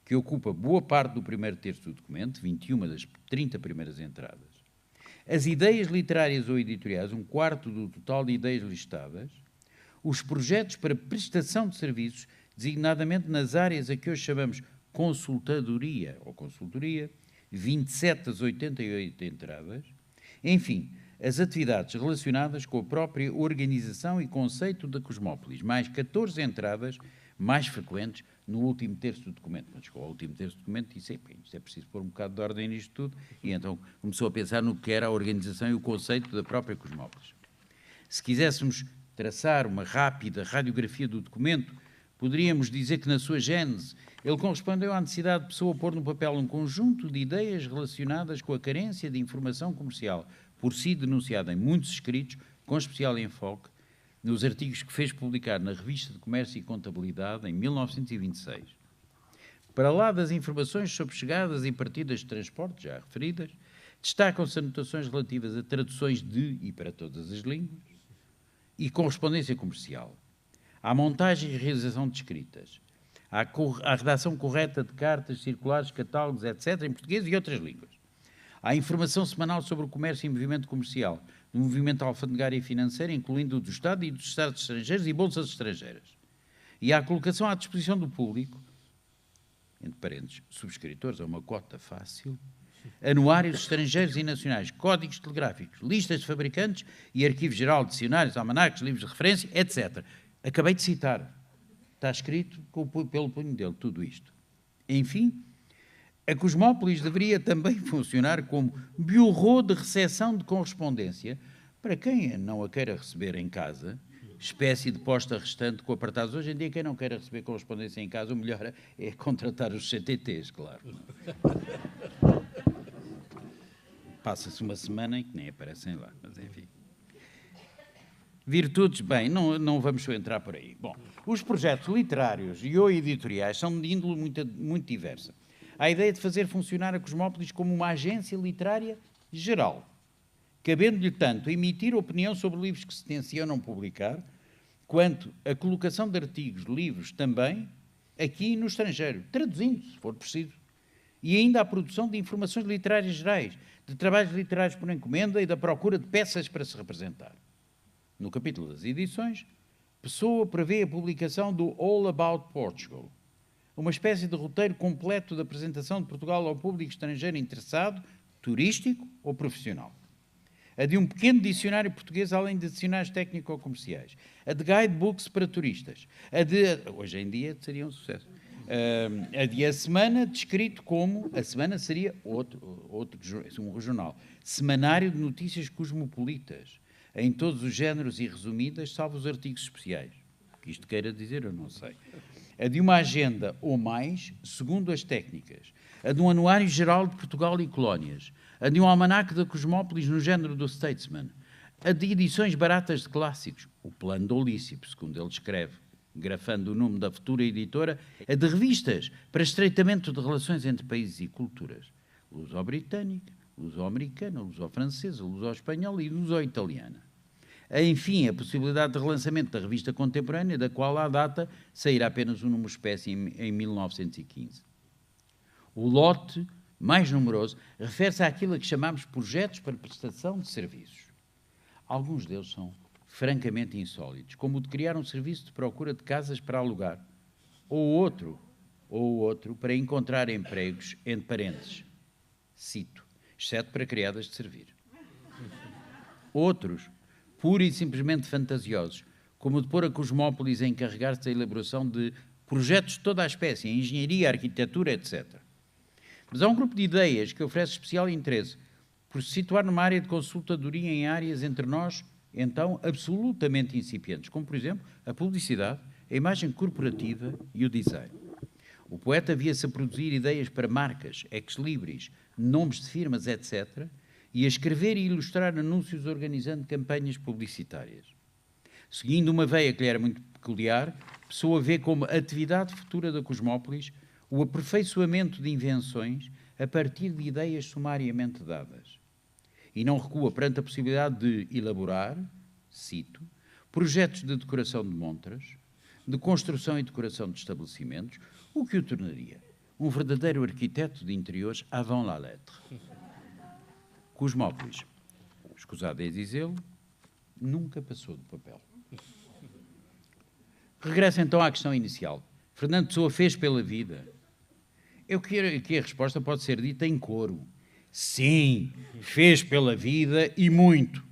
A: que ocupa boa parte do primeiro terço do documento, 21 das 30 primeiras entradas. As ideias literárias ou editoriais, 1/4 do total de ideias listadas. Os projetos para prestação de serviços, designadamente nas áreas a que hoje chamamos consultadoria ou consultoria, 27 das 88 entradas. Enfim, as atividades relacionadas com a própria organização e conceito da Cosmópolis, mais 14 entradas mais frequentes no último terço do documento. Mas chegou ao último terço do documento e disse, isto é preciso pôr um bocado de ordem nisto tudo, e então começou a pensar no que era a organização e o conceito da própria Cosmópolis. Se quiséssemos traçar uma rápida radiografia do documento, poderíamos dizer que na sua gênese ele correspondeu à necessidade de pessoa pôr no papel um conjunto de ideias relacionadas com a carência de informação comercial, por si denunciada em muitos escritos, com especial enfoque nos artigos que fez publicar na Revista de Comércio e Contabilidade em 1926. Para lá das informações sobre chegadas e partidas de transporte, já referidas, Destacam-se anotações relativas a traduções de e para todas as línguas e correspondência comercial, à montagem e realização de escritas, à redação correta de cartas, circulares, catálogos, etc., em português e outras línguas, à informação semanal sobre o comércio e movimento comercial, do movimento alfandegário e financeiro, incluindo o do Estado e dos Estados estrangeiros e bolsas estrangeiras, e à colocação à disposição do público, entre parênteses, subscritores a uma cota fácil, anuários estrangeiros e nacionais, códigos telegráficos, listas de fabricantes e arquivo geral, dicionários, almanaques, livros de referência, etc. Acabei de citar. Está escrito pelo punho dele, tudo isto. Enfim, a Cosmópolis deveria também funcionar como bureau de recepção de correspondência para quem não a queira receber em casa, espécie de posta restante com apartados. Hoje em dia, quem não queira receber correspondência em casa, o melhor é contratar os CTTs, claro. Passa-se uma semana em que nem aparecem lá, mas enfim. Virtudes, bem, não vamos entrar por aí. Bom, os projetos literários e ou editoriais são de índole muito diversa. Há a ideia de fazer funcionar a Cosmópolis como uma agência literária geral, cabendo-lhe tanto emitir opinião sobre livros que se tencionam publicar, quanto a colocação de artigos, livros também, aqui no estrangeiro, traduzindo, se for preciso, e ainda a produção de informações literárias gerais, de trabalhos literários por encomenda e da procura de peças para se representar. No capítulo das edições, Pessoa prevê a publicação do All About Portugal, uma espécie de roteiro completo da apresentação de Portugal ao público estrangeiro interessado, turístico ou profissional. A de um pequeno dicionário português, além de dicionários técnico-comerciais. A de guidebooks para turistas. A de, hoje em dia, seria um sucesso. A de A Semana, descrito como, a Semana seria um regional, semanário de notícias cosmopolitas, em todos os géneros e resumidas, salvo os artigos especiais. O que isto queira dizer, eu não sei. A de uma agenda ou mais, segundo as técnicas. A de um anuário geral de Portugal e colónias. A de um almanaque da Cosmópolis no género do Statesman. A de edições baratas de clássicos. O plano do Lícipo, segundo ele escreve, grafando o nome da futura editora. A de revistas para estreitamento de relações entre países e culturas. Luso-britânica, luso-americana, luso-francesa, luso-espanhola e luso-italiana. Enfim, a possibilidade de relançamento da revista contemporânea, da qual à data sairá apenas um número espécie em 1915. O lote mais numeroso refere-se àquilo a que chamamos projetos para prestação de serviços. Alguns deles são francamente insólitos, como o de criar um serviço de procura de casas para alugar, ou outro para encontrar empregos, entre parênteses, cito, exceto para criadas de servir. Outros, pura e simplesmente fantasiosos, como o de pôr a Cosmópolis a encarregar-se da elaboração de projetos de toda a espécie, em engenharia, arquitetura, etc. Mas há um grupo de ideias que oferece especial interesse por se situar numa área de consultadoria em áreas entre nós, então, absolutamente incipientes, como, por exemplo, a publicidade, a imagem corporativa e o design. O poeta via-se a produzir ideias para marcas, ex-libris, nomes de firmas, etc., e a escrever e ilustrar anúncios organizando campanhas publicitárias. Seguindo uma veia que lhe era muito peculiar, Pessoa vê como atividade futura da Cosmópolis o aperfeiçoamento de invenções a partir de ideias sumariamente dadas. E não recua perante a possibilidade de elaborar, cito, projetos de decoração de montras, de construção e decoração de estabelecimentos, o que o tornaria um verdadeiro arquiteto de interiores avant la lettre. Cosmópolis, escusado é dizê-lo, nunca passou do papel. Regresso então à questão inicial. Fernando Pessoa fez pela vida. Eu quero que a resposta pode ser dita em coro. Sim, fez pela vida e muito.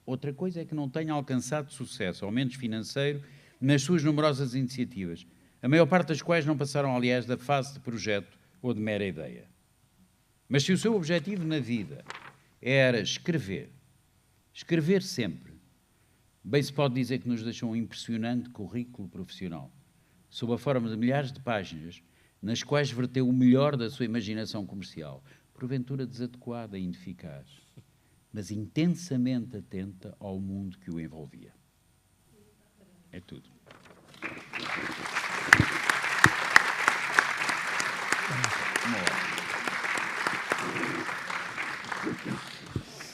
A: Outra coisa é que não tenha alcançado sucesso, ao menos financeiro, nas suas numerosas iniciativas, a maior parte das quais não passaram, aliás, da fase de projeto ou de mera ideia. Mas se o seu objetivo na vida era escrever sempre, bem se pode dizer que nos deixou um impressionante currículo profissional, sob a forma de milhares de páginas, nas quais verteu o melhor da sua imaginação comercial, porventura desadequada e ineficaz, mas intensamente atenta ao mundo que o envolvia. É tudo.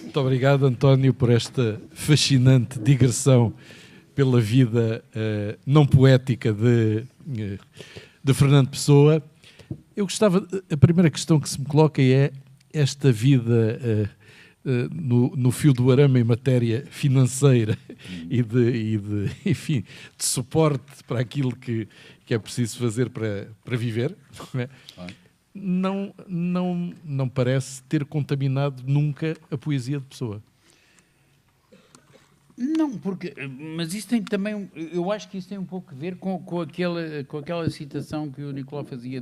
B: Muito obrigado, António, por esta fascinante digressão pela vida não poética de Fernando Pessoa. Eu gostava, a primeira questão que se me coloca é esta vida no fio do arame em matéria financeira enfim, de suporte para aquilo que é preciso fazer para viver, não é? Não parece ter contaminado nunca a poesia de Pessoa.
A: Não, mas isso tem também, eu acho que isso tem um pouco a ver com aquela citação que o Nicolau fazia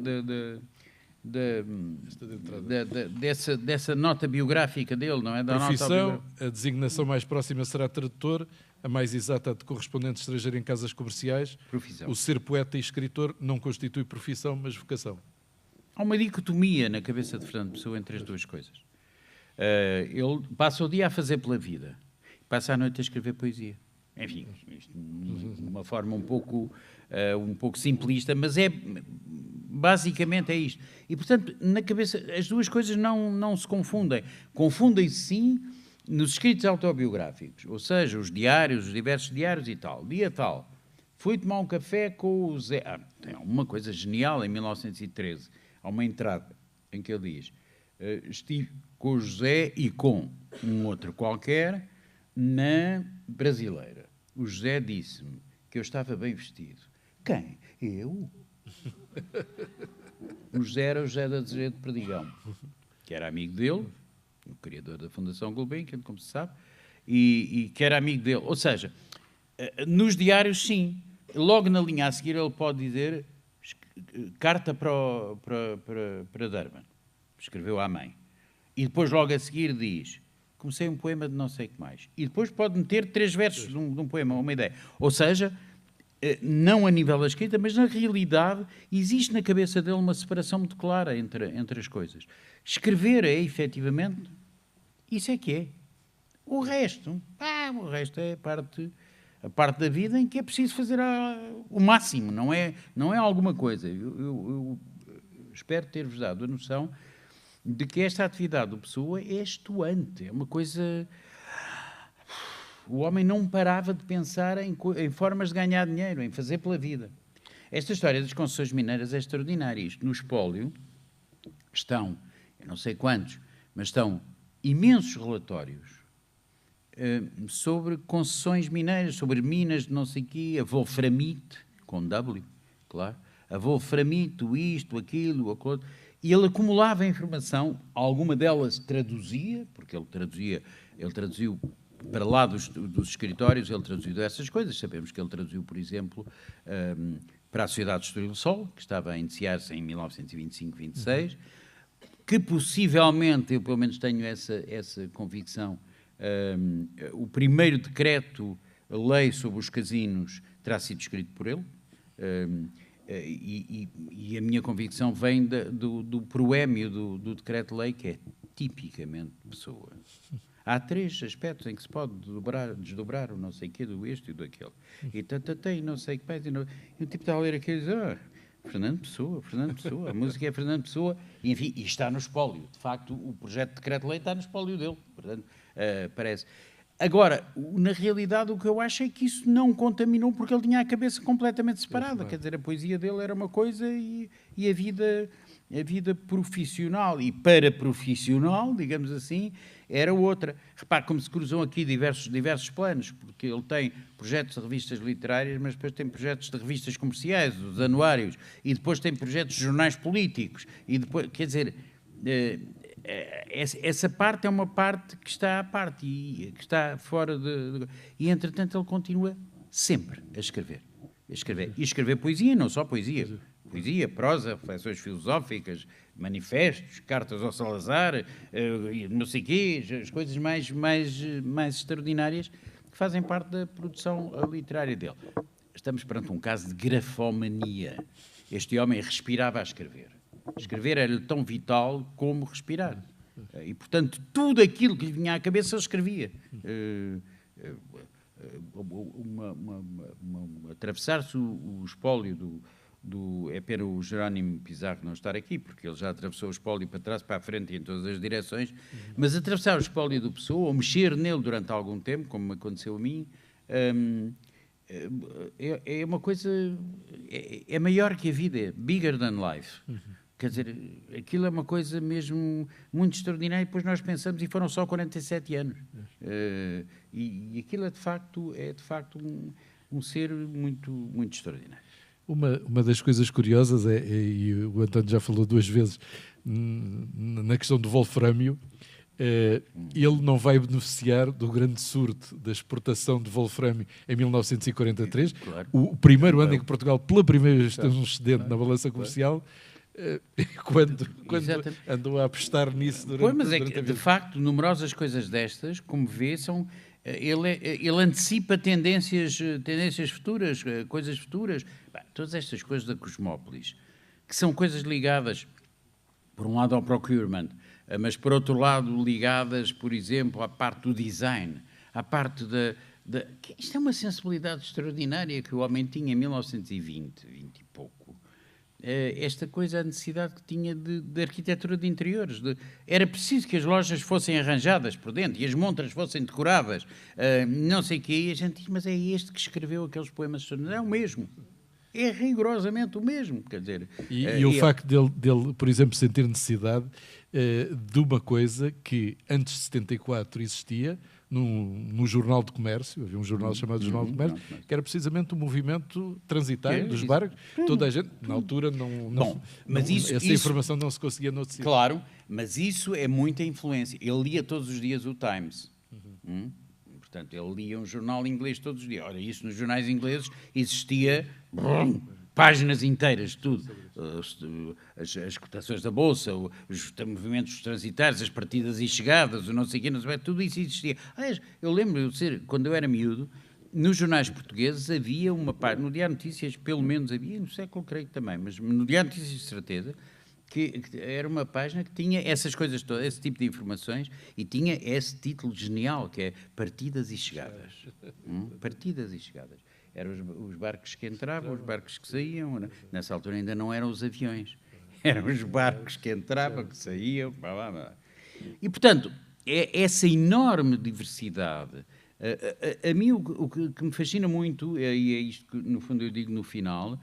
A: dessa nota biográfica dele, não é? Da
B: profissão, a designação mais próxima será tradutor, a mais exata de correspondente estrangeiro em casas comerciais.
A: Profissão.
B: O ser poeta e escritor não constitui profissão, mas vocação.
A: Há uma dicotomia na cabeça de Fernando Pessoa entre as duas coisas. Ele passa o dia a fazer pela vida, passa a noite a escrever poesia. Enfim, isto de uma forma um pouco simplista, mas basicamente é isto. E, portanto, na cabeça, as duas coisas não se confundem. Confundem-se, sim, nos escritos autobiográficos, ou seja, os diários, os diversos diários e tal. Dia tal, fui tomar um café com o Zé. Tem uma coisa genial, em 1913, há uma entrada em que ele diz: estive com o José e com um outro qualquer na Brasileira. O José disse-me que eu estava bem vestido. Quem? Eu? O José era o José da Azeredo de Perdigão, que era amigo dele, o criador da Fundação Gulbenkian, como se sabe, e que era amigo dele. Ou seja, nos diários, sim. Logo na linha a seguir ele pode dizer carta para Durban. Escreveu à mãe. E depois logo a seguir diz: comecei um poema de não sei o que mais. E depois pode meter 3 versos de um poema, uma ideia. Ou seja, não a nível da escrita, mas na realidade existe na cabeça dele uma separação muito clara entre as coisas. Escrever é, efetivamente, isso é que é. O resto é a parte da vida em que é preciso fazer o máximo, não é alguma coisa. Eu espero ter-vos dado a noção de que esta atividade do Pessoa é estuante, é uma coisa... O homem não parava de pensar em formas de ganhar dinheiro, em fazer pela vida. Esta história das concessões mineiras é extraordinária. Isto, no espólio, estão, eu não sei quantos, mas estão imensos relatórios sobre concessões mineiras, sobre minas de não sei o quê, a wolframite, com W, claro, a wolframite, isto, aquilo, aquilo. E ele acumulava informação, alguma delas traduzia, porque ele traduziu para lá dos escritórios, ele traduziu dessas coisas. Sabemos que ele traduziu, por exemplo, para a Sociedade de História do Sol, que estava a iniciar-se em 1925-26, que possivelmente, eu pelo menos tenho essa convicção, o primeiro decreto-lei sobre os casinos terá sido escrito por ele, e a minha convicção vem do proémio do decreto-lei, que é tipicamente Pessoa. Há 3 aspectos em que se pode desdobrar o não sei o quê, do este e do aquele. E tem não sei o que mais. E o tipo está a ler aquilo e diz: Fernando Pessoa, a música é Fernando Pessoa. E, enfim, e está no espólio. De facto, o projeto de decreto-lei está no espólio dele. Portanto, parece. Agora, na realidade, o que eu acho é que isso não contaminou, porque ele tinha a cabeça completamente separada. Quer dizer, a poesia dele era uma coisa e a vida profissional e paraprofissional, digamos assim, era outra. Repare como se cruzam aqui diversos planos, porque ele tem projetos de revistas literárias, mas depois tem projetos de revistas comerciais, os anuários, e depois tem projetos de jornais políticos, e depois, quer dizer, essa parte é uma parte que está à parte e que está fora e, entretanto, ele continua sempre a escrever. E escrever poesia, não só poesia. Poesia, prosa, reflexões filosóficas, manifestos, cartas ao Salazar, não sei o quê, as coisas mais extraordinárias que fazem parte da produção literária dele. Estamos perante um caso de grafomania. Este homem respirava a escrever. Escrever era tão vital como respirar. E, portanto, tudo aquilo que lhe vinha à cabeça ele escrevia. Atravessar-se o espólio É pena o Jerónimo Pizarro não estar aqui, porque ele já atravessou o espólio para trás, para a frente e em todas as direções, mas atravessar o espólio do Pessoa, ou mexer nele durante algum tempo, como me aconteceu a mim, é uma coisa... É maior que a vida, bigger than life. Quer dizer, aquilo é uma coisa mesmo muito extraordinária, e depois nós pensamos, e foram só 47 anos. E aquilo é de facto um ser muito, muito extraordinário.
B: Uma das coisas curiosas e o António já falou 2 vezes na questão do wolframio, ele não vai beneficiar do grande surto da exportação de wolframio em 1943,
A: claro.
B: o primeiro ano em que Portugal pela primeira vez teve um excedente na balança comercial, quando andou a apostar nisso durante
A: mas
B: a vida.
A: De facto, numerosas coisas destas, como vê, ele antecipa tendências futuras, coisas futuras. Todas estas coisas da Cosmópolis, que são coisas ligadas, por um lado, ao procurement, mas, por outro lado, ligadas, por exemplo, à parte do design, à parte isto é uma sensibilidade extraordinária que o homem tinha em 1920, 20 e pouco. Esta coisa, a necessidade que tinha de arquitetura de interiores. Era preciso que as lojas fossem arranjadas por dentro e as montras fossem decoradas, não sei o quê, e a gente diz, mas é este que escreveu aqueles poemas extraordinários? É o mesmo. É rigorosamente o mesmo, quer dizer...
B: E o facto dele, por exemplo, sentir necessidade de uma coisa que antes de 74 existia no Jornal de Comércio, havia um jornal chamado Jornal de Comércio, que era precisamente o movimento transitário dos barcos. Toda a gente, na altura, essa informação não se conseguia noutro sítio.
A: Claro, mas isso é muita influência. Ele lia todos os dias o Times. Portanto, ele lia um jornal inglês todos os dias. Ora, isso nos jornais ingleses existia páginas inteiras, tudo. As cotações da Bolsa, os movimentos transitários, as partidas e chegadas, o não sei o quê, não sei, tudo isso existia. Aliás, eu lembro de quando eu era miúdo, nos jornais portugueses havia uma página, no Diário de Notícias, pelo menos havia, no século creio também, mas no Diário de Notícias de certeza, que era uma página que tinha essas coisas todas, esse tipo de informações, e tinha esse título genial, que é Partidas e Chegadas. Partidas e Chegadas. Eram os barcos que entravam, os barcos que saíam. Nessa altura ainda não eram os aviões. Eram os barcos que entravam, que saíam. Blá, blá, blá. E, portanto, essa enorme diversidade. A mim o que me fascina muito, e é isto que, no fundo, eu digo no final,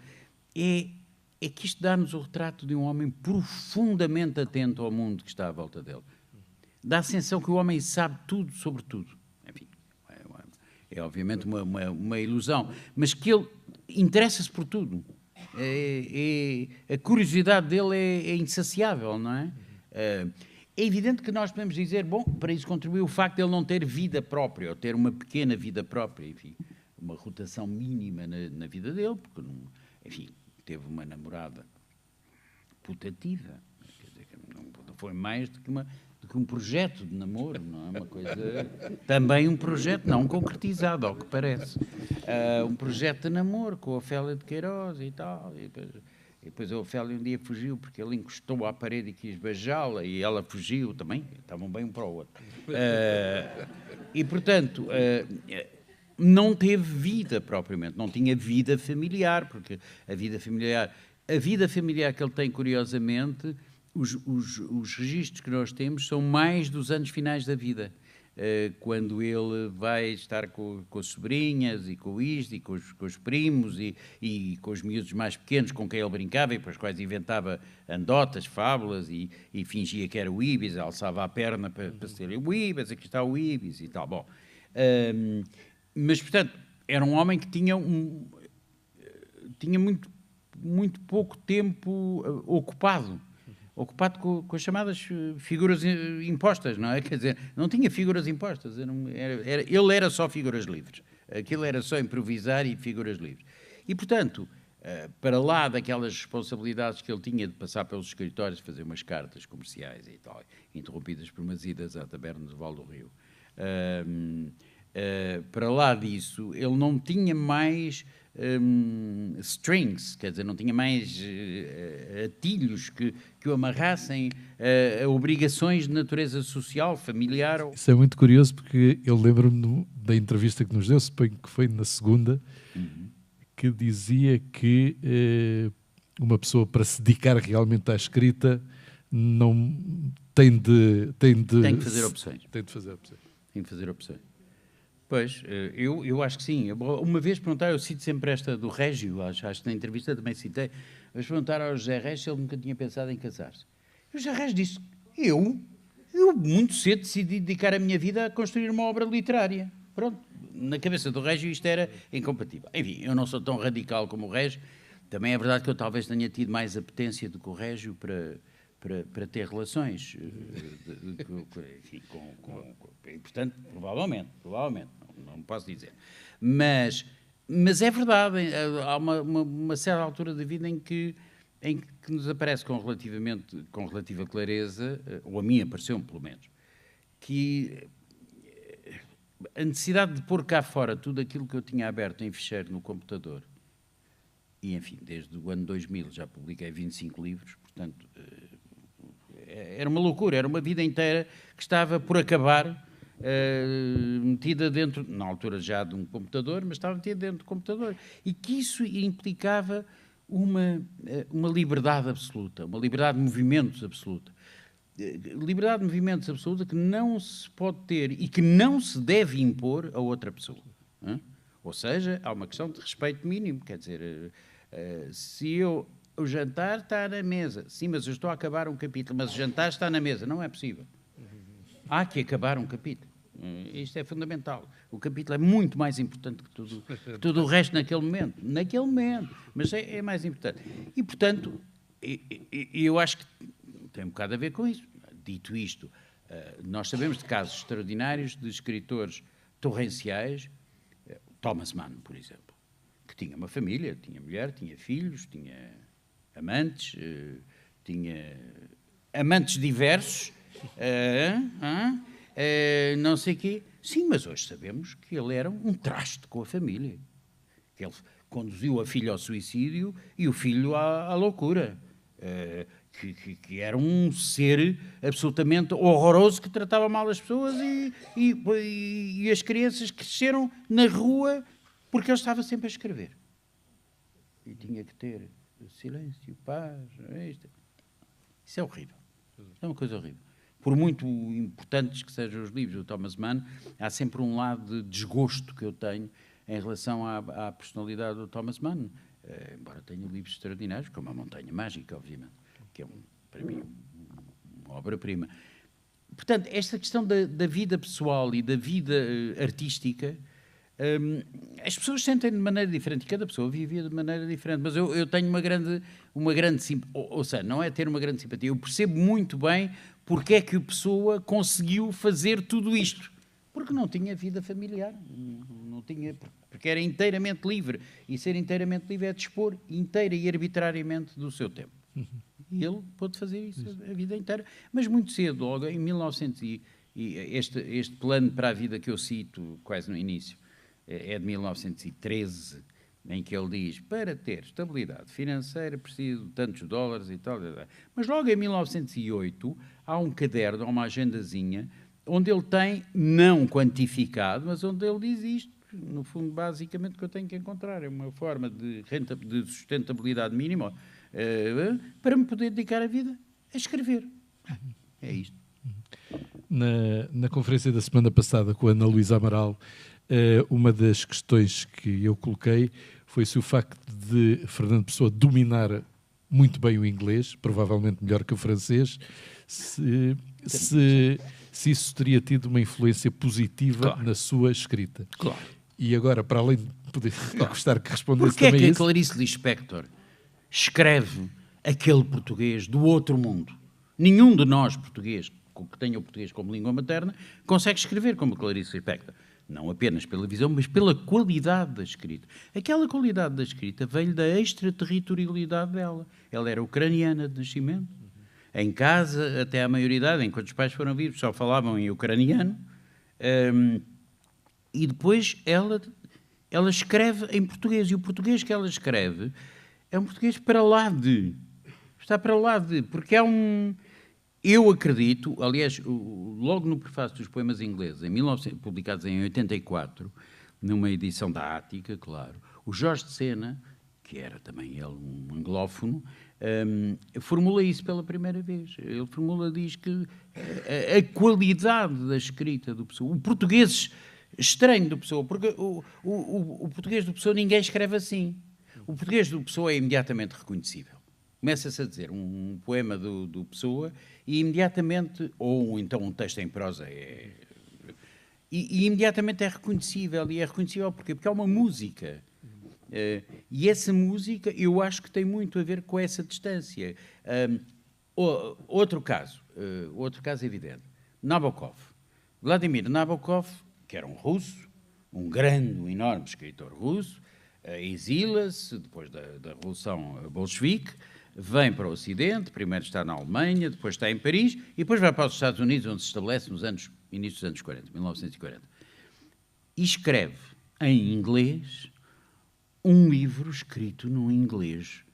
A: é que isto dá-nos o retrato de um homem profundamente atento ao mundo que está à volta dele. Dá a sensação que o homem sabe tudo sobre tudo. Enfim, é obviamente uma ilusão, mas que ele interessa-se por tudo. A curiosidade dele é insaciável, não é? É evidente que nós podemos dizer, bom, para isso contribuiu o facto de ele não ter vida própria, ou ter uma pequena vida própria, enfim, uma rotação mínima na vida dele, porque, enfim, teve uma namorada putativa, quer dizer, não foi mais do que um projeto de namoro, não é? Uma coisa... Também um projeto não concretizado, ao que parece. Um projeto de namoro com a Ofélia de Queiroz e tal, e depois a Ofélia um dia fugiu porque ele encostou à parede e quis beijá-la e ela fugiu também, estavam bem um para o outro. E, portanto... não teve vida propriamente, não tinha vida familiar, porque a vida familiar que ele tem, curiosamente, os registros que nós temos são mais dos anos finais da vida, quando ele vai estar com as sobrinhas e com isto, e com os primos e com os miúdos mais pequenos com quem ele brincava e para os quais inventava anedotas, fábulas e fingia que era o Ibis, alçava a perna para ser o Ibis, aqui está o Ibis e tal. Bom... mas, portanto, era um homem que tinha muito pouco tempo ocupado com as chamadas figuras impostas, não é? Quer dizer, não tinha figuras impostas, ele era só figuras livres. Aquilo era só improvisar e figuras livres. E, portanto, para lá daquelas responsabilidades que ele tinha de passar pelos escritórios, fazer umas cartas comerciais e tal, interrompidas por umas idas à taberna do Val do Rio, para lá disso, ele não tinha mais strings, quer dizer, não tinha mais atilhos que o amarrassem a obrigações de natureza social, familiar.
B: Isso é muito curioso porque eu lembro-me da entrevista que nos deu, suponho que foi na segunda, que dizia que uma pessoa, para se dedicar realmente à escrita, não tem de
A: fazer opções.
B: Tem de fazer opções.
A: Tem de fazer opções. Pois, eu acho que sim. Uma vez perguntaram, eu cito sempre esta do Régio, acho que na entrevista também citei, mas perguntaram ao José Régio se ele nunca tinha pensado em casar-se. O José Régio disse, eu muito cedo decidi dedicar a minha vida a construir uma obra literária. Pronto, na cabeça do Régio isto era incompatível. Enfim, eu não sou tão radical como o Régio, também é verdade que eu talvez tenha tido mais apetência do que o Régio para ter relações, enfim, e, portanto, provavelmente, não posso dizer. Mas é verdade, há uma certa altura da vida em que nos aparece com relativa clareza, ou a mim apareceu-me pelo menos, que a necessidade de pôr cá fora tudo aquilo que eu tinha aberto em ficheiro no computador, e enfim, desde o ano 2000 já publiquei 25 livros, portanto, era uma loucura, era uma vida inteira que estava por acabar, metida dentro, na altura já de um computador, mas estava metida dentro do computador. E que isso implicava uma liberdade absoluta, uma liberdade de movimentos absoluta. Liberdade de movimentos absoluta que não se pode ter e que não se deve impor a outra pessoa. Ou seja, há uma questão de respeito mínimo, quer dizer, se o jantar está na mesa, sim, mas eu estou a acabar um capítulo, mas o jantar está na mesa, não é possível. Há que acabar um capítulo. Isto é fundamental. O capítulo é muito mais importante que tudo o resto naquele momento. Mas é mais importante. E, portanto, eu acho que tem um bocado a ver com isso. Dito isto, nós sabemos de casos extraordinários de escritores torrenciais, Thomas Mann, por exemplo, que tinha uma família, tinha mulher, tinha filhos, tinha amantes, tinha amantes diversos, não sei o quê. Sim, mas hoje sabemos que ele era um traste com a família. Que ele conduziu a filha ao suicídio e o filho à loucura. Que era um ser absolutamente horroroso que tratava mal as pessoas e as crianças cresceram na rua porque ele estava sempre a escrever. E tinha que ter silêncio, paz. Isso é horrível. É uma coisa horrível. Por muito importantes que sejam os livros do Thomas Mann, há sempre um lado de desgosto que eu tenho em relação à personalidade do Thomas Mann. Embora tenha livros extraordinários, como A Montanha Mágica, obviamente, que é, para mim, uma obra-prima. Portanto, esta questão da vida pessoal e da vida artística, as pessoas sentem de maneira diferente, e cada pessoa vivia de maneira diferente, mas eu tenho uma grande simpatia, ou seja, não é ter uma grande simpatia, eu percebo muito bem porque é que a pessoa conseguiu fazer tudo isto, porque não tinha vida familiar, não tinha, porque era inteiramente livre, e ser inteiramente livre é dispor inteira e arbitrariamente do seu tempo. E ele pôde fazer isso a vida inteira, mas muito cedo, logo em 1900, e este plano para a vida que eu cito quase no início, é de 1913, em que ele diz, para ter estabilidade financeira preciso de tantos dólares e tal. Mas logo em 1908 há um caderno, uma agendazinha, onde ele tem, não quantificado, mas onde ele diz isto, no fundo, basicamente, o que eu tenho que encontrar é uma forma de sustentabilidade mínima para me poder dedicar a vida a escrever. É isto.
B: Na conferência da semana passada com a Ana Luísa Amaral, uma das questões que eu coloquei foi se o facto de Fernando Pessoa dominar muito bem o inglês, provavelmente melhor que o francês, se isso teria tido uma influência positiva na sua escrita.
A: Claro.
B: E agora, para além de poder gostar que respondesse
A: Porquê
B: também
A: é que
B: isso...
A: a Clarice Lispector escreve aquele português do outro mundo? Nenhum de nós, português, que tenha o português como língua materna, consegue escrever como a Clarice Lispector. Não apenas pela visão, mas pela qualidade da escrita. Aquela qualidade da escrita veio da extraterritorialidade dela. Ela era ucraniana de nascimento. Em casa, até à maioridade, enquanto os pais foram vivos, só falavam em ucraniano. E depois ela escreve em português. E o português que ela escreve é um português para lá de... Está para lá de... Porque há um... Eu acredito, aliás, logo no prefácio dos poemas ingleses, publicados em 84, numa edição da Ática, claro, o Jorge de Sena, que era também ele um anglófono, formula isso pela primeira vez. Ele diz que a qualidade da escrita do Pessoa, o português estranho do Pessoa, porque o português do Pessoa ninguém escreve assim. O português do Pessoa é imediatamente reconhecível. Começa-se a dizer um poema do Pessoa e imediatamente, ou então um texto em prosa, e imediatamente é reconhecível. E é reconhecível porquê? Porque é uma música. E essa música, eu acho que tem muito a ver com essa distância. Outro caso evidente. Nabokov. Vladimir Nabokov, que era um russo, um grande, um enorme escritor russo, exila-se depois da Revolução Bolchevique, vem para o Ocidente, primeiro está na Alemanha, depois está em Paris, e depois vai para os Estados Unidos, onde se estabelece nos início dos anos 40, 1940. E escreve em inglês um livro escrito num inglês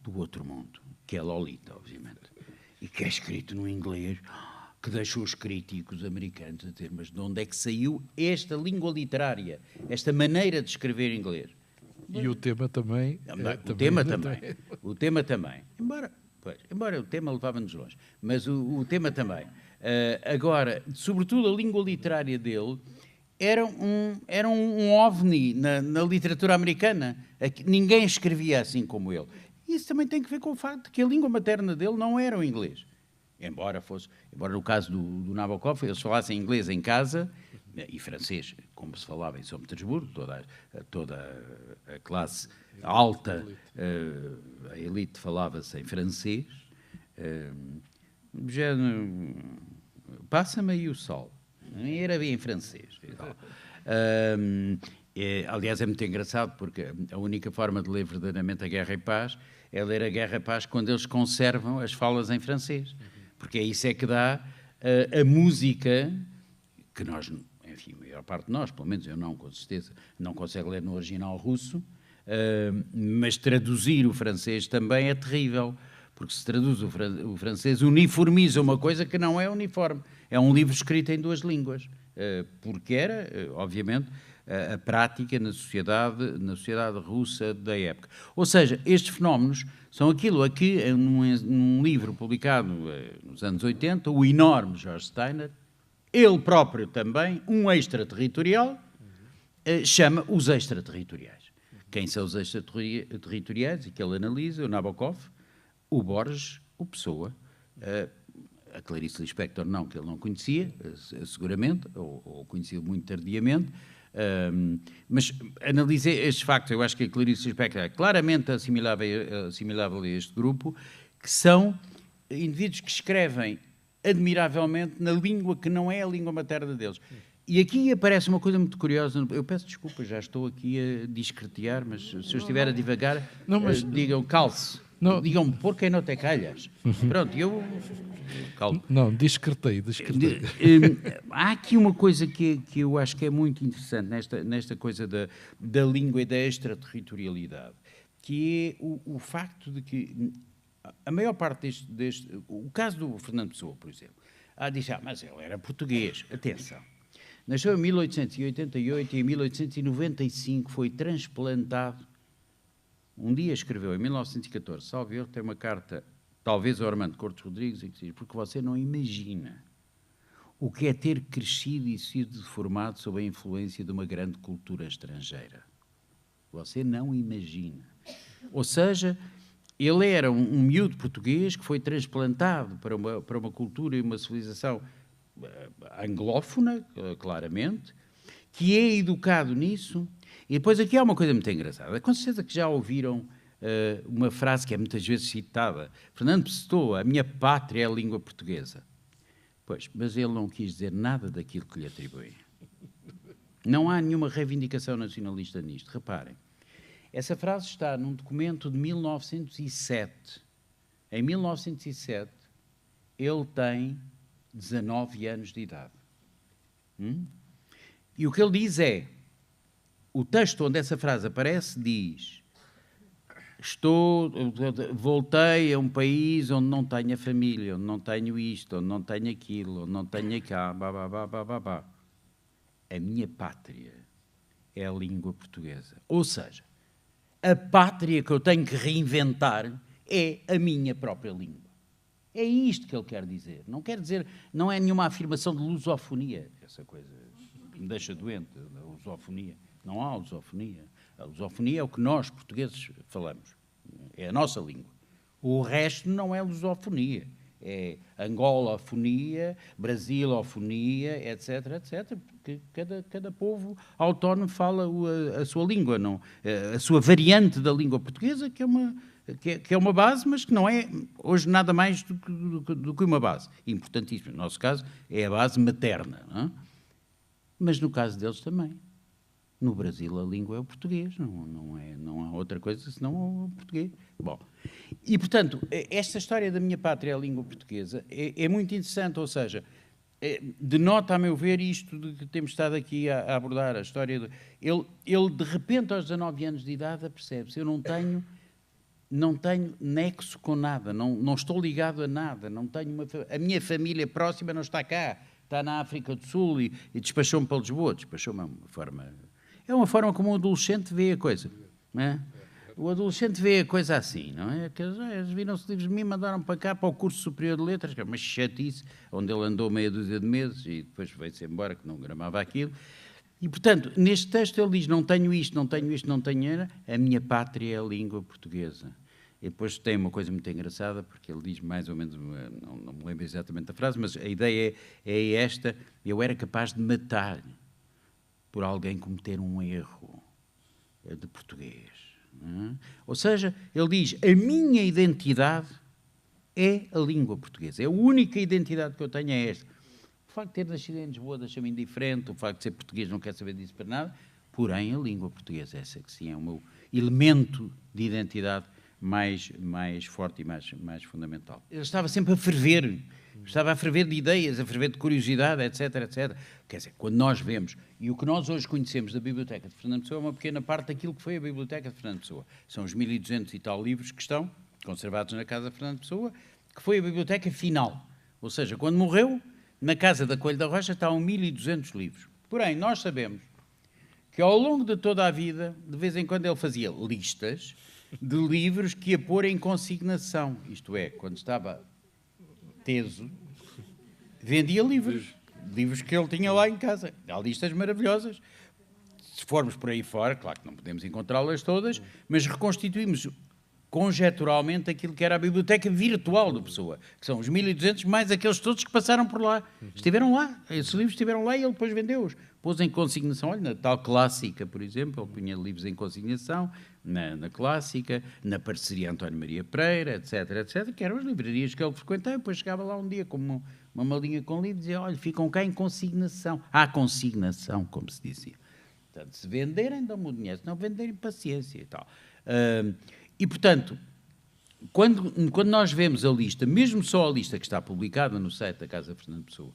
A: do outro mundo, que é Lolita, obviamente, e que é escrito num inglês que deixou os críticos americanos a dizer, mas de onde é que saiu esta língua literária, esta maneira de escrever inglês?
B: E o tema também.
A: O tema também. Embora o tema levava-nos longe, mas o tema também. Agora, sobretudo a língua literária dele era um ovni na literatura americana. Ninguém escrevia assim como ele. Isso também tem que ver com o facto de que a língua materna dele não era o inglês. Embora no caso do Nabokov, eles falassem inglês em casa e francês, como se falava em São Petersburgo, toda a classe alta, a elite falava-se em francês. Passa-me aí o sol. Era bem em francês. Aliás, é muito engraçado, porque a única forma de ler verdadeiramente a Guerra e Paz é ler a Guerra e Paz quando eles conservam as falas em francês. Porque é isso que dá a música que nós, enfim, a maior parte de nós, pelo menos eu não, com certeza, não consegue ler no original russo, mas traduzir o francês também é terrível, porque se traduz o francês uniformiza uma coisa que não é uniforme. É um livro escrito em duas línguas, porque era, obviamente, a prática na sociedade russa da época. Ou seja, estes fenómenos são aquilo a que, num livro publicado nos anos 80, o enorme George Steiner, ele próprio também, um extraterritorial, chama os extraterritoriais. Quem são os extraterritoriais? E que ele analisa: o Nabokov, o Borges, o Pessoa, a Clarice Lispector não, que ele não conhecia, seguramente, ou conhecia muito tardiamente, mas analisei estes factos. Eu acho que a Clarice Lispector é claramente assimilável a este grupo, que são indivíduos que escrevem admiravelmente na língua que não é a língua materna deles. E aqui aparece uma coisa muito curiosa. Eu peço desculpa, já estou aqui a discretear, mas se eu estiver a divagar, digam calce. Digam porquê não te calhas. Pronto, eu... Calma.
B: Não, discretei.
A: Há aqui uma coisa que eu acho que é muito interessante nesta coisa da língua e da extraterritorialidade, que é o facto de que a maior parte o caso do Fernando Pessoa, por exemplo, diz, mas ele era português. Atenção. Nasceu em 1888 e em 1895 foi transplantado. Um dia escreveu, em 1914, salvo erro, tem uma carta, talvez ao Armando Cortes Rodrigues, em que diz: porque você não imagina o que é ter crescido e sido formado sob a influência de uma grande cultura estrangeira. Você não imagina. Ou seja, ele era um miúdo português que foi transplantado para uma cultura e uma civilização anglófona, claramente, que é educado nisso. E depois aqui há uma coisa muito engraçada. Com certeza que já ouviram uma frase que é muitas vezes citada: Fernando Pessoa, a minha pátria é a língua portuguesa. Pois, mas ele não quis dizer nada daquilo que lhe atribuem. Não há nenhuma reivindicação nacionalista nisto. Reparem, essa frase está num documento de 1907. Em 1907, ele tem 19 anos de idade. E o que ele diz é... O texto onde essa frase aparece diz: voltei a um país onde não tenho a família, onde não tenho isto, onde não tenho aquilo, onde não tenho cá, A minha pátria é a língua portuguesa. Ou seja, a pátria que eu tenho que reinventar é a minha própria língua. É isto que ele quer dizer. Não quer dizer, não é nenhuma afirmação de lusofonia. Essa coisa me deixa doente, a lusofonia. Não há lusofonia. A lusofonia é o que nós, portugueses, falamos. É a nossa língua. O resto não é lusofonia. É angolofonia, brasilofonia, etc., etc., porque cada povo autónomo fala a sua língua, não, a sua variante da língua portuguesa, que é uma base, mas que não é hoje nada mais do que uma base. Importantíssimo. No nosso caso, é a base materna. Não é? Mas no caso deles também. No Brasil a língua é o português, não há outra coisa senão o português. Bom, e portanto, esta história da minha pátria, a língua portuguesa, é muito interessante, ou seja, denota, a meu ver, isto de que temos estado aqui a abordar, a história. Ele, de repente, aos 19 anos de idade, percebe-se, eu não tenho nexo com nada, não estou ligado a nada, não tenho a minha família próxima não está cá, está na África do Sul e despachou-me para Lisboa, despachou-me uma forma... É uma forma como um adolescente vê a coisa, não é? O adolescente vê a coisa assim, não é? Eles viram-se livros de mim, mandaram para cá, para o curso superior de letras, que é uma chatice, onde ele andou meia dúzia de meses e depois veio-se embora, que não gramava aquilo. E, portanto, neste texto ele diz, não tenho isto, não tenho isto, não tenho... A minha pátria é a língua portuguesa. E depois tem uma coisa muito engraçada, porque ele diz mais ou menos, não me lembro exatamente da frase, mas a ideia é esta: eu era capaz de matar por alguém cometer um erro de português. Não é? Ou seja, ele diz, a minha identidade é a língua portuguesa. É a única identidade que eu tenho é esta. O facto de ter nascido em Lisboa deixa-me indiferente, o facto de ser português não quer saber disso para nada, porém a língua portuguesa, essa que sim é o meu elemento de identidade mais forte e mais fundamental. Ele estava sempre a ferver, estava a ferver de ideias, a ferver de curiosidade, etc, etc. Quer dizer, quando nós vemos, e o que nós hoje conhecemos da Biblioteca de Fernando Pessoa é uma pequena parte daquilo que foi a Biblioteca de Fernando Pessoa. São os 1200 e tal livros que estão conservados na Casa de Fernando Pessoa, que foi a biblioteca final. Ou seja, quando morreu, na Casa da Coelho da Rocha estavam 1200 livros. Porém, nós sabemos que ao longo de toda a vida, de vez em quando ele fazia listas de livros que ia pôr em consignação. Isto é, quando estava teso, vendia livros que ele tinha lá em casa. Há listas maravilhosas. Se formos por aí fora, claro que não podemos encontrá-las todas, mas reconstituímos conjeturalmente aquilo que era a biblioteca virtual do Pessoa, que são os 1200 mais aqueles todos que passaram por lá. Estiveram lá, esses livros estiveram lá e ele depois vendeu-os. Pôs em consignação, olha, na tal Clássica, por exemplo, ele punha livros em consignação, na Clássica, na parceria António Maria Pereira, etc, etc, que eram as livrarias que ele frequentava. Depois chegava lá um dia com uma malinha com livros e dizia, olha, ficam cá em consignação. Há consignação, como se dizia. Portanto, se venderem, dão-me o dinheiro, se não venderem, paciência e tal. E, portanto, quando nós vemos a lista, mesmo só a lista que está publicada no site da Casa Fernando Pessoa,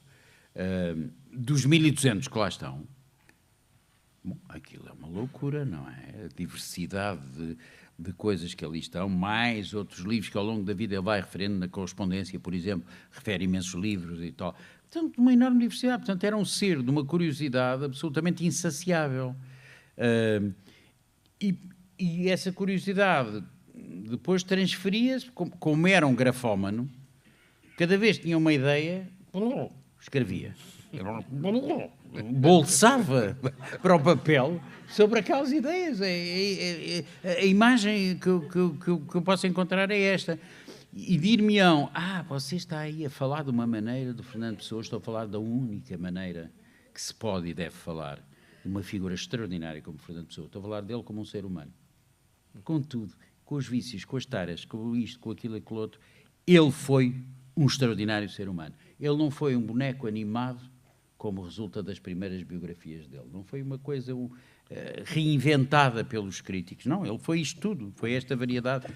A: dos 1200 que lá estão, bom, aquilo é uma loucura, não é? A diversidade de coisas que ali estão, mais outros livros que ao longo da vida ele vai referendo na correspondência, por exemplo, refere imensos livros e tal. Portanto, uma enorme diversidade. Portanto, era um ser de uma curiosidade absolutamente insaciável. E essa curiosidade depois transferia-se, como era um grafómano, cada vez que tinha uma ideia, escrevia. Bolsava para o papel sobre aquelas ideias. A imagem que eu posso encontrar é esta. E dir-me-ão, você está aí a falar de uma maneira do Fernando Pessoa, estou a falar da única maneira que se pode e deve falar de uma figura extraordinária como Fernando Pessoa. Estou a falar dele como um ser humano. Com tudo, com os vícios, com as taras, com isto, com aquilo e com o outro, ele foi um extraordinário ser humano. Ele não foi um boneco animado como resulta das primeiras biografias dele. Não foi uma coisa reinventada pelos críticos. Não, ele foi isto tudo, foi esta variedade.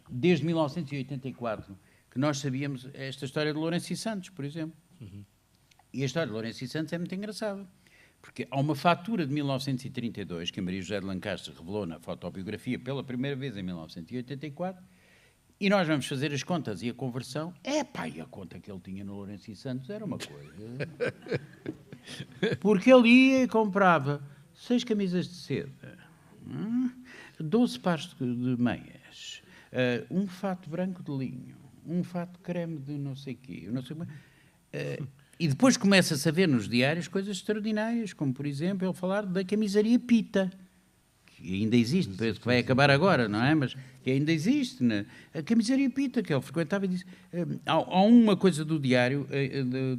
A: Desde 1984, que nós sabíamos esta história de Lourenço e Santos, por exemplo. E a história de Lourenço e Santos é muito engraçada. Porque há uma fatura de 1932, que a Maria José de Lancastre revelou na fotobiografia pela primeira vez em 1984, e nós vamos fazer as contas e a conversão. E a conta que ele tinha no Lourenço e Santos era uma coisa. Porque ele ia e comprava 6 camisas de seda, 12 pares de meias, um fato branco de linho, um fato creme de não sei quê, não sei como. E depois começa-se a ver nos diários coisas extraordinárias, como, por exemplo, ele falar da camisaria Pita, que ainda existe, parece que vai acabar agora, não é? Mas que ainda existe, né? A camisaria Pita, que ele frequentava e disse... há uma coisa do diário,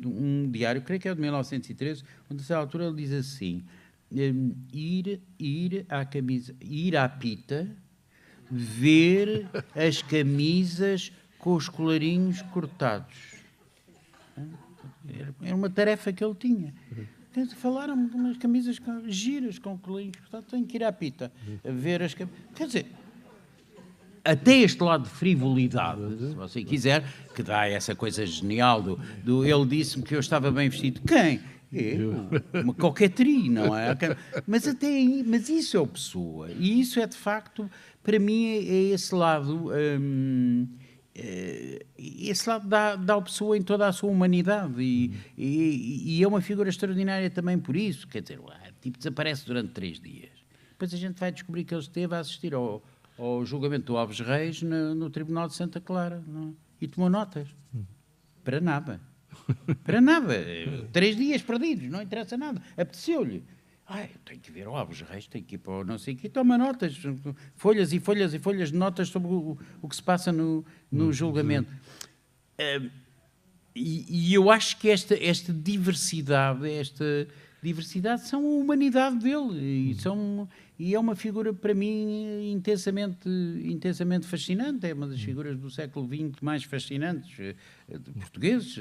A: um diário, creio que é de 1913, onde, a certa altura, ele diz assim, ir à Pita, ver as camisas com os colarinhos cortados. Era uma tarefa que ele tinha. Falaram de umas camisas giras com colarinhos cortados. Tenho que ir à Pita a ver as camisas. Quer dizer, até este lado de frivolidade, se você quiser, que dá essa coisa genial do ele disse-me que eu estava bem vestido. Quem? Eu. Uma coquetria, não é? Mas até aí, mas isso é o Pessoa. E isso é, de facto, para mim, é esse lado... esse lado dá ao Pessoa em toda a sua humanidade e é uma figura extraordinária também por isso, quer dizer, tipo, desaparece durante 3 dias. Depois a gente vai descobrir que ele esteve a assistir ao julgamento do Alves Reis no Tribunal de Santa Clara, não é? E tomou notas. Para nada. Para nada. 3 dias perdidos, não interessa nada. Apeteceu-lhe. Tenho que ver o Alves Reis, tenho que ir para o não sei o quê, toma notas, folhas e folhas e folhas de notas sobre o que se passa no julgamento. E eu acho que esta diversidade são a humanidade dele e é uma figura para mim intensamente fascinante, é uma das figuras do século XX mais fascinantes de portugueses.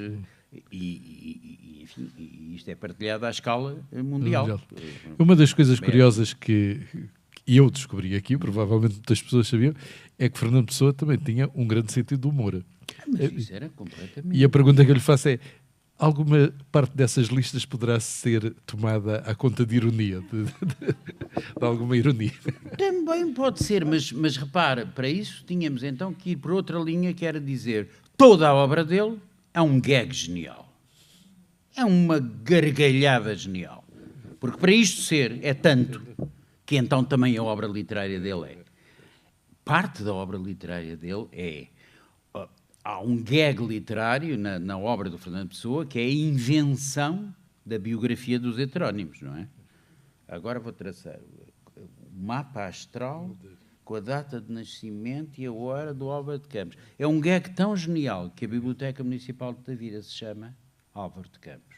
A: Enfim, isto é partilhado à escala mundial.
B: Uma das coisas curiosas que eu descobri aqui, provavelmente muitas pessoas sabiam, é que Fernando Pessoa também tinha um grande sentido de humor.
A: Mas isso era completamente...
B: E a pergunta que eu lhe faço é: alguma parte dessas listas poderá ser tomada à conta de ironia, de alguma ironia?
A: Também pode ser, mas repara, para isso tínhamos então que ir por outra linha, que era dizer toda a obra dele é um gag genial. É uma gargalhada genial. Porque para isto ser é tanto que então também a obra literária dele é. Parte da obra literária dele é... Há um gag literário na obra do Fernando Pessoa que é a invenção da biografia dos heterónimos, não é? Agora vou traçar o mapa astral com a data de nascimento e a hora do Álvaro de Campos. É um gag tão genial que a Biblioteca Municipal de Tavira se chama Álvaro de Campos.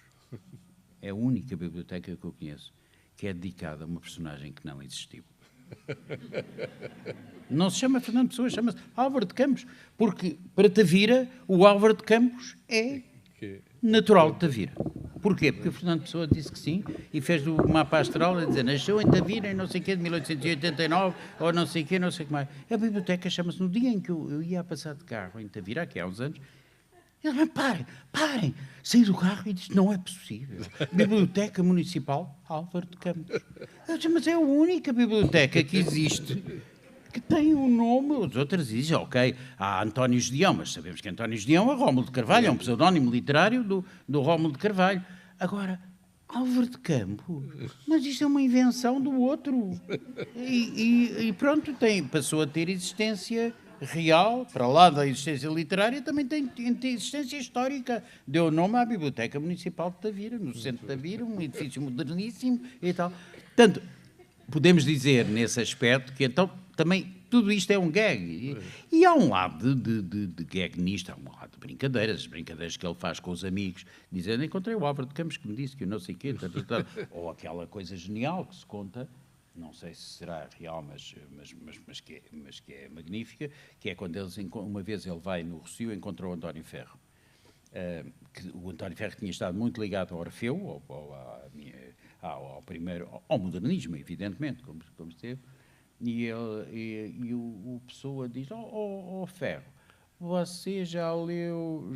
A: É a única biblioteca que eu conheço que é dedicada a uma personagem que não existiu. Não se chama Fernando Pessoa, chama-se Álvaro de Campos, porque para Tavira o Álvaro de Campos é natural de Tavira. Porquê? Porque o Fernando Pessoa disse que sim e fez o mapa astral a dizer nasceu em Tavira em não sei o quê de 1889 ou não sei o quê, não sei o que mais. A biblioteca chama-se, no dia em que eu ia a passar de carro em Tavira, aqui há uns anos, ele parem, saí do carro e disse, não é possível. Biblioteca Municipal Álvaro de Campos. Eu disse, mas é a única biblioteca que existe que tem um nome. Os outros dizem, ok, há António Gedeão, mas sabemos que António Gedeão é Rómulo de Carvalho, é um pseudónimo literário do Rómulo de Carvalho. Agora, Álvaro de Campos, mas isto é uma invenção do outro. E pronto, passou a ter existência real, para lá da existência literária, também tem existência histórica. Deu nome à Biblioteca Municipal de Tavira, no centro de Tavira, um edifício moderníssimo e tal. Portanto, podemos dizer, nesse aspecto, que então também tudo isto é um gag. E há um lado de gag nisto, há um lado de brincadeiras, as brincadeiras que ele faz com os amigos, dizendo, encontrei o Álvaro de Campos que me disse que eu não sei o quê, ou aquela coisa genial que se conta, não sei se será real, mas que é magnífica, que é quando uma vez ele vai no Rossio e encontrou o António Ferro. Que o António Ferro tinha estado muito ligado ao Orfeu, ao modernismo, evidentemente, como esteve, e o Pessoa diz, Ferro, você já leu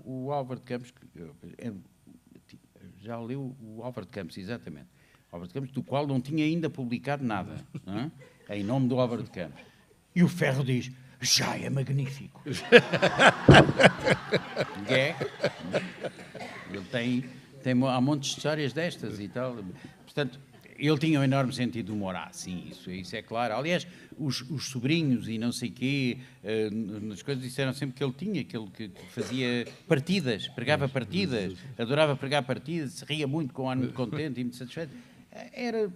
A: o Álvaro de Campos, já leu o Álvaro de Campos, exatamente, Álvaro de Campos, do qual não tinha ainda publicado nada, não é? Em nome do Álvaro de Campos. E o Ferro diz, já é magnífico. Ele há montes de histórias destas e tal. Portanto, Ele tinha um enorme sentido de humor, sim, isso é claro. Aliás, os sobrinhos e não sei quê, nas coisas disseram sempre que ele tinha, que fazia partidas, pregava partidas, adorava pregar partidas, se ria muito com o ano muito contente e muito satisfeito. Era...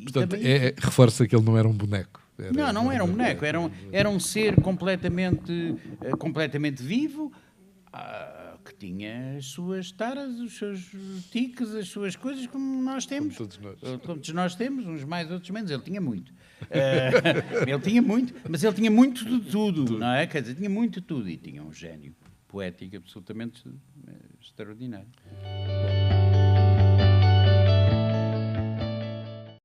B: Portanto, reforça que ele não era um boneco.
A: Não era um boneco, era um ser completamente vivo, que tinha as suas taras, os seus tiques, as suas coisas, como nós temos.
B: Como todos nós.
A: Todos nós temos, uns mais, outros menos. Ele tinha muito. Ele tinha muito, mas ele tinha muito de tudo, não é? Quer dizer, tinha muito de tudo e tinha um gênio poético absolutamente extraordinário.